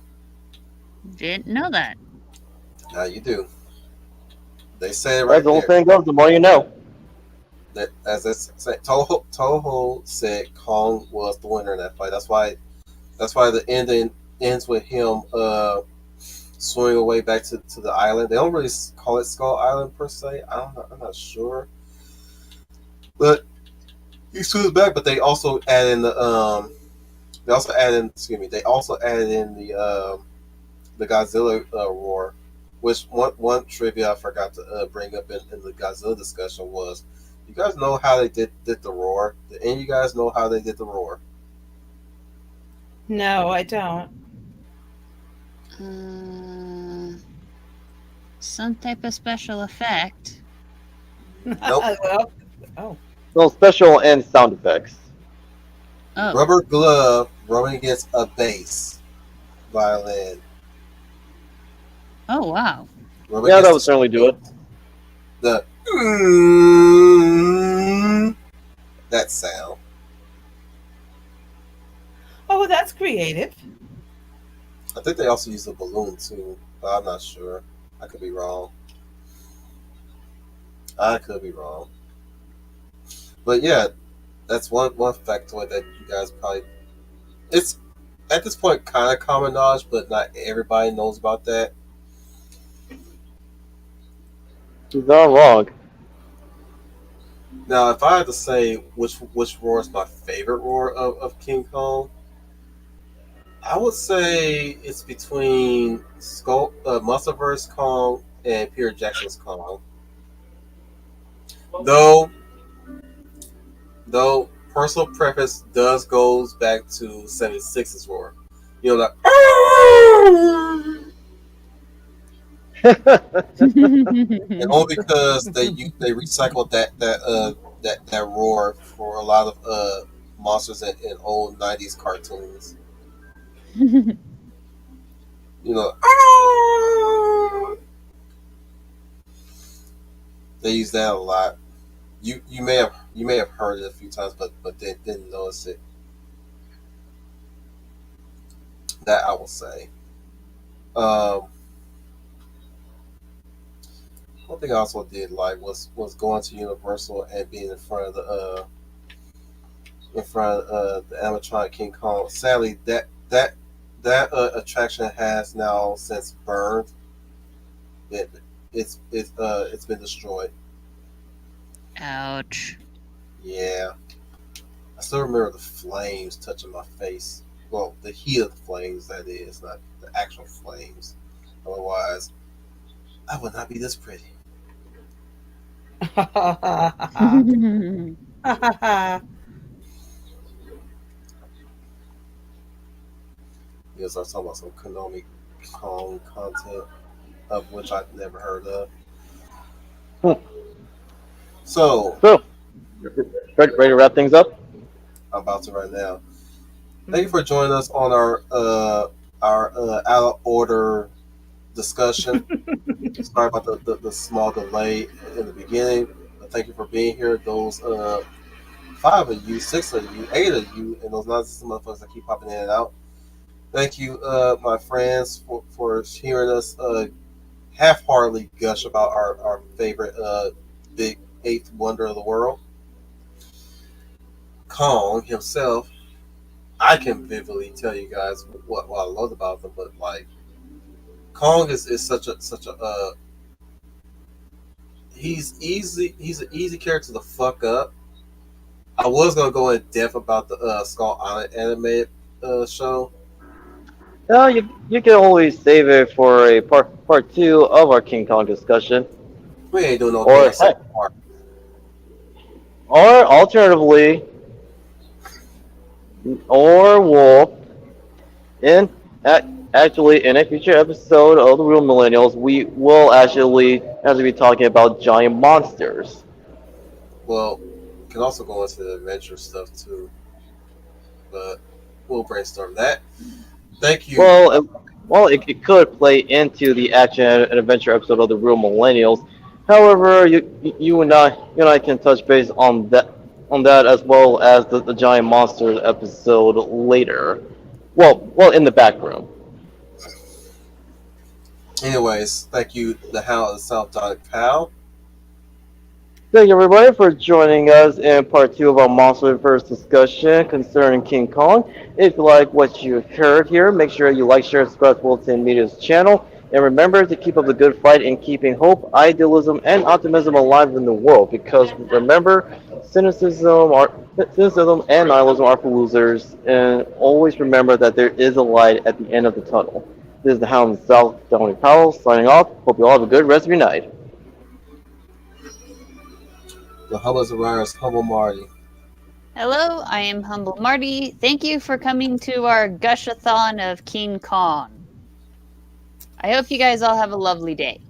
[SPEAKER 2] Didn't know that.
[SPEAKER 1] Now you do. They say it
[SPEAKER 4] As
[SPEAKER 1] right
[SPEAKER 4] the whole
[SPEAKER 1] there.
[SPEAKER 4] thing goes, the more you know.
[SPEAKER 1] That as I said, Toho said Kong was the winner in that fight. That's why the ending ends with him swimming away back to the island. They don't really call it Skull Island per se. I'm not sure, but he swims back. But they also add in the they also add in they also added in the Godzilla roar, which one trivia I forgot to bring up in the Godzilla discussion was, you guys know how they did the roar? Did any of you guys know how they did the roar?
[SPEAKER 3] No, I don't.
[SPEAKER 2] Some type of special effect.
[SPEAKER 1] Nope.
[SPEAKER 3] Well, oh.
[SPEAKER 4] No special and sound effects.
[SPEAKER 2] Oh,
[SPEAKER 1] Rubber glove rubbing against a bass violin.
[SPEAKER 2] oh wow.
[SPEAKER 1] Rubbing
[SPEAKER 4] Yeah, that
[SPEAKER 1] against
[SPEAKER 4] would certainly do it.
[SPEAKER 1] the that sound.
[SPEAKER 3] Oh, that's creative.
[SPEAKER 1] I think they also use a balloon too, but I'm not sure. I could be wrong. I could be wrong. But yeah, that's one factoid that you guys probably it's at this point kind of common knowledge, but not everybody knows about that.
[SPEAKER 4] He's not wrong.
[SPEAKER 1] Now, if I had to say which roar is my favorite roar of King Kong, I would say it's between Muscleverse Kong and Peter Jackson's Kong. Though personal preference does goes back to 76's roar. You know that. And only because they recycled that roar for a lot of monsters in old '90s cartoons. You know, they use that a lot. You may have heard it a few times, but didn't notice it. That I will say. One thing I also did like was going to Universal and being in front of the animatronic King Kong. Sadly, that attraction has now since burned. It's been destroyed.
[SPEAKER 2] Ouch.
[SPEAKER 1] Yeah, I still remember the flames touching my face. Well, the heat of the flames, that is, not the actual flames. Otherwise, I would not be this pretty. Because I was talking about some Konami Kong content, of which I've never heard of. So,
[SPEAKER 4] So, ready to wrap things up?
[SPEAKER 1] I'm about to right now. Thank you for joining us on our out of order discussion. Sorry about the small delay in the beginning, but thank you for being here. Those 5 of you, 6 of you, 8 of you, and those nonsense motherfuckers that keep popping in and out. Thank you, my friends, for hearing us half-heartedly gush about our favorite big 8th wonder of the world, Kong himself. I can vividly tell you guys what I love about them, but like Kong is such a he's an easy character to fuck up. I was gonna go in depth about the Skull Island animated show.
[SPEAKER 4] No, you can always save it for a part 2 of our King Kong discussion.
[SPEAKER 1] We ain't doing no
[SPEAKER 4] Or
[SPEAKER 1] damn second part.
[SPEAKER 4] Or alternatively, or we'll actually in a future episode of the Real Millennials, we will actually be talking about giant monsters.
[SPEAKER 1] Well, can also go into the adventure stuff too, but we'll brainstorm that. Thank you.
[SPEAKER 4] It could play into the action and adventure episode of the Real Millennials. However, you and I can touch base on that as well as the giant monsters episode later. Well, in the back room.
[SPEAKER 1] Anyways, thank you, the Hound of the South Donic Pal.
[SPEAKER 4] Thank you everybody for joining us in part 2 of our Monsterverse discussion concerning King Kong. If you like what you heard here, make sure you like, share, subscribe to Wilton Media's channel. And remember to keep up the good fight in keeping hope, idealism, and optimism alive in the world. Because remember, cynicism and nihilism are for losers. And always remember that there is a light at the end of the tunnel. This is the Hound of the South, Dominic Powell, signing off. Hope you all have a good rest of your night.
[SPEAKER 1] The Humble Zariah's Humble Marty.
[SPEAKER 2] Hello, I am Humble Marty. Thank you for coming to our gushathon of King Kong. I hope you guys all have a lovely day.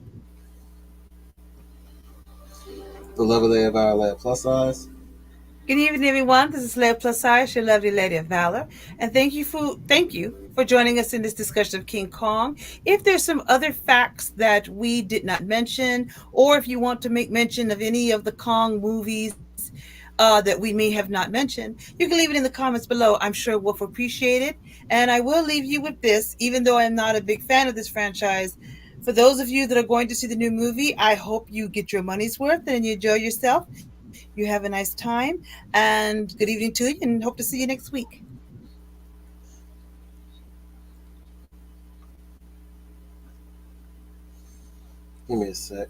[SPEAKER 1] The Lovely Lady of Ireland Plus Size.
[SPEAKER 3] Good evening, everyone. This is Leia Plus Size, your lovely lady of valor, and thank you for joining us in this discussion of King Kong. If there's some other facts that we did not mention, or if you want to make mention of any of the Kong movies that we may have not mentioned, you can leave it in the comments below. I'm sure Wolf will appreciate it. And I will leave you with this, even though I'm not a big fan of this franchise. For those of you that are going to see the new movie, I hope you get your money's worth and you enjoy yourself. You have a nice time, and good evening to you, and hope to see you next week.
[SPEAKER 1] Give me a sec.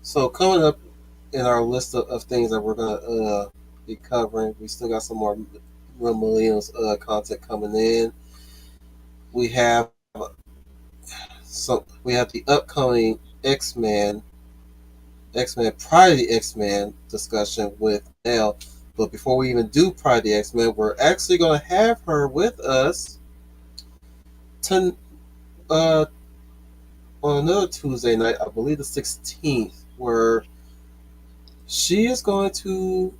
[SPEAKER 1] So coming up in our list of things that we're gonna be covering, we still got some more Real Millennials content coming in. We have we have the upcoming X-Men Pride of the X-Men discussion with Elle. But before we even do Pride of the X-Men, we're actually gonna have her with us to, on another Tuesday night, I believe the 16th, where she is going to,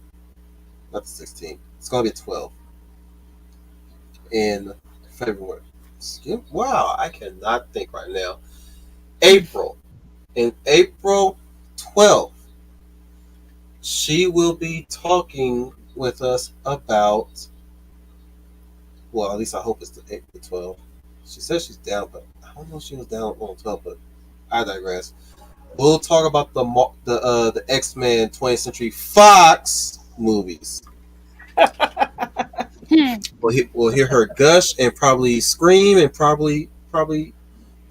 [SPEAKER 1] not the 16th, it's going to be 12 in February. Wow, I cannot think right now. April. In April 12th, she will be talking with us about, well, at least I hope it's the April 12th. She says she's down, but I don't know if she was down on 12, but I digress. We'll talk about the X-Men 20th Century Fox movies. We'll hear her gush and probably scream and probably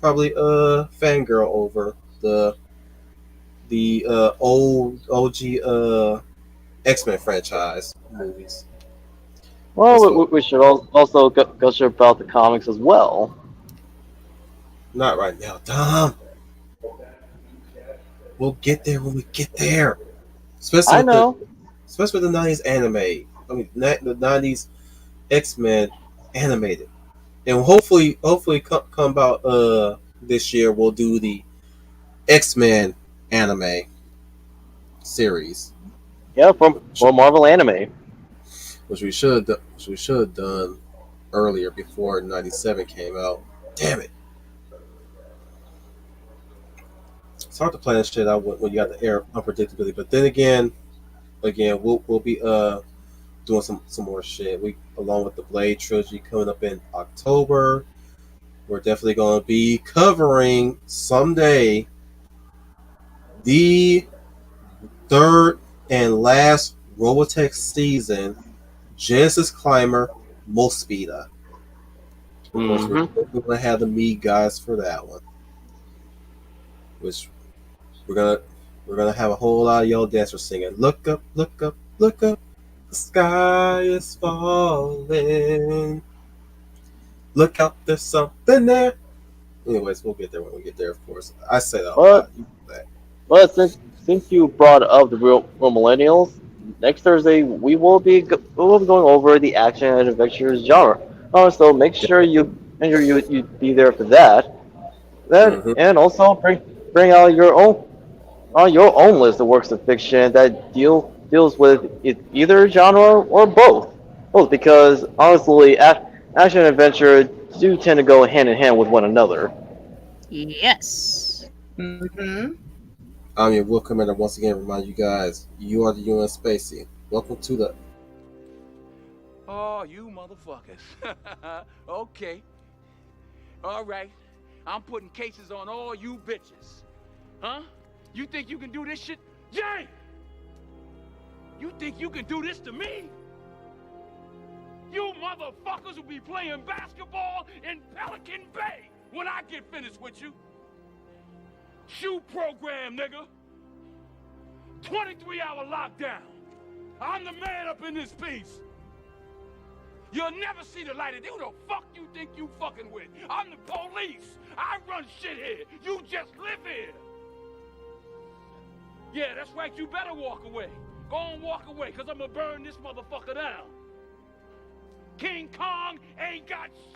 [SPEAKER 1] fangirl over the old OG X-Men franchise movies.
[SPEAKER 4] Well, we should also gush about the comics as well.
[SPEAKER 1] Not right now, Dom. We'll get there when we get there. Especially with the 90s anime. I mean, the 90s X-Men animated. And hopefully come about this year, we'll do the X-Men anime series.
[SPEAKER 4] Yeah, from Marvel Anime.
[SPEAKER 1] Which we should have done earlier before 97 came out. Damn it. It's hard to plan shit out when you got the air unpredictability. But then again, we'll be doing some more shit. We, along with the Blade trilogy coming up in October, we're definitely going to be covering someday the third and last Robotech season, Genesis Climber Mospeada. We're going to have the Mead guys for that one, which we're gonna have a whole lot of y'all dancers singing. Look up, look up, look up. The sky is falling. Look out, there's something there. Anyways, we'll get there when we get there, of course. I say that a lot.
[SPEAKER 4] But since you brought up the real Millennials, next Thursday we will be going over the action and adventure genre. So make sure you be there for that. And also bring out your own list of works of fiction that deals with either genre or both. Because honestly, action and adventure do tend to go hand in hand with one another.
[SPEAKER 2] Yes.
[SPEAKER 3] Mm-hmm.
[SPEAKER 1] I'm your Wolf Commander. Once again, remind you guys, you are the UN Spacey. Welcome to the.
[SPEAKER 5] Oh, you motherfuckers. Okay. All right. I'm putting cases on all you bitches. Huh? You think you can do this shit? Yay! You think you can do this to me? You motherfuckers will be playing basketball in Pelican Bay when I get finished with you. Shoe program, nigga. 23-hour lockdown. I'm the man up in this piece. You'll never see the light of day. Who the fuck you think you fucking with? I'm the police. I run shit here. You just live here. Yeah, that's right. You better walk away. Go on, walk away, because I'm going to burn this motherfucker down. King Kong ain't got shit.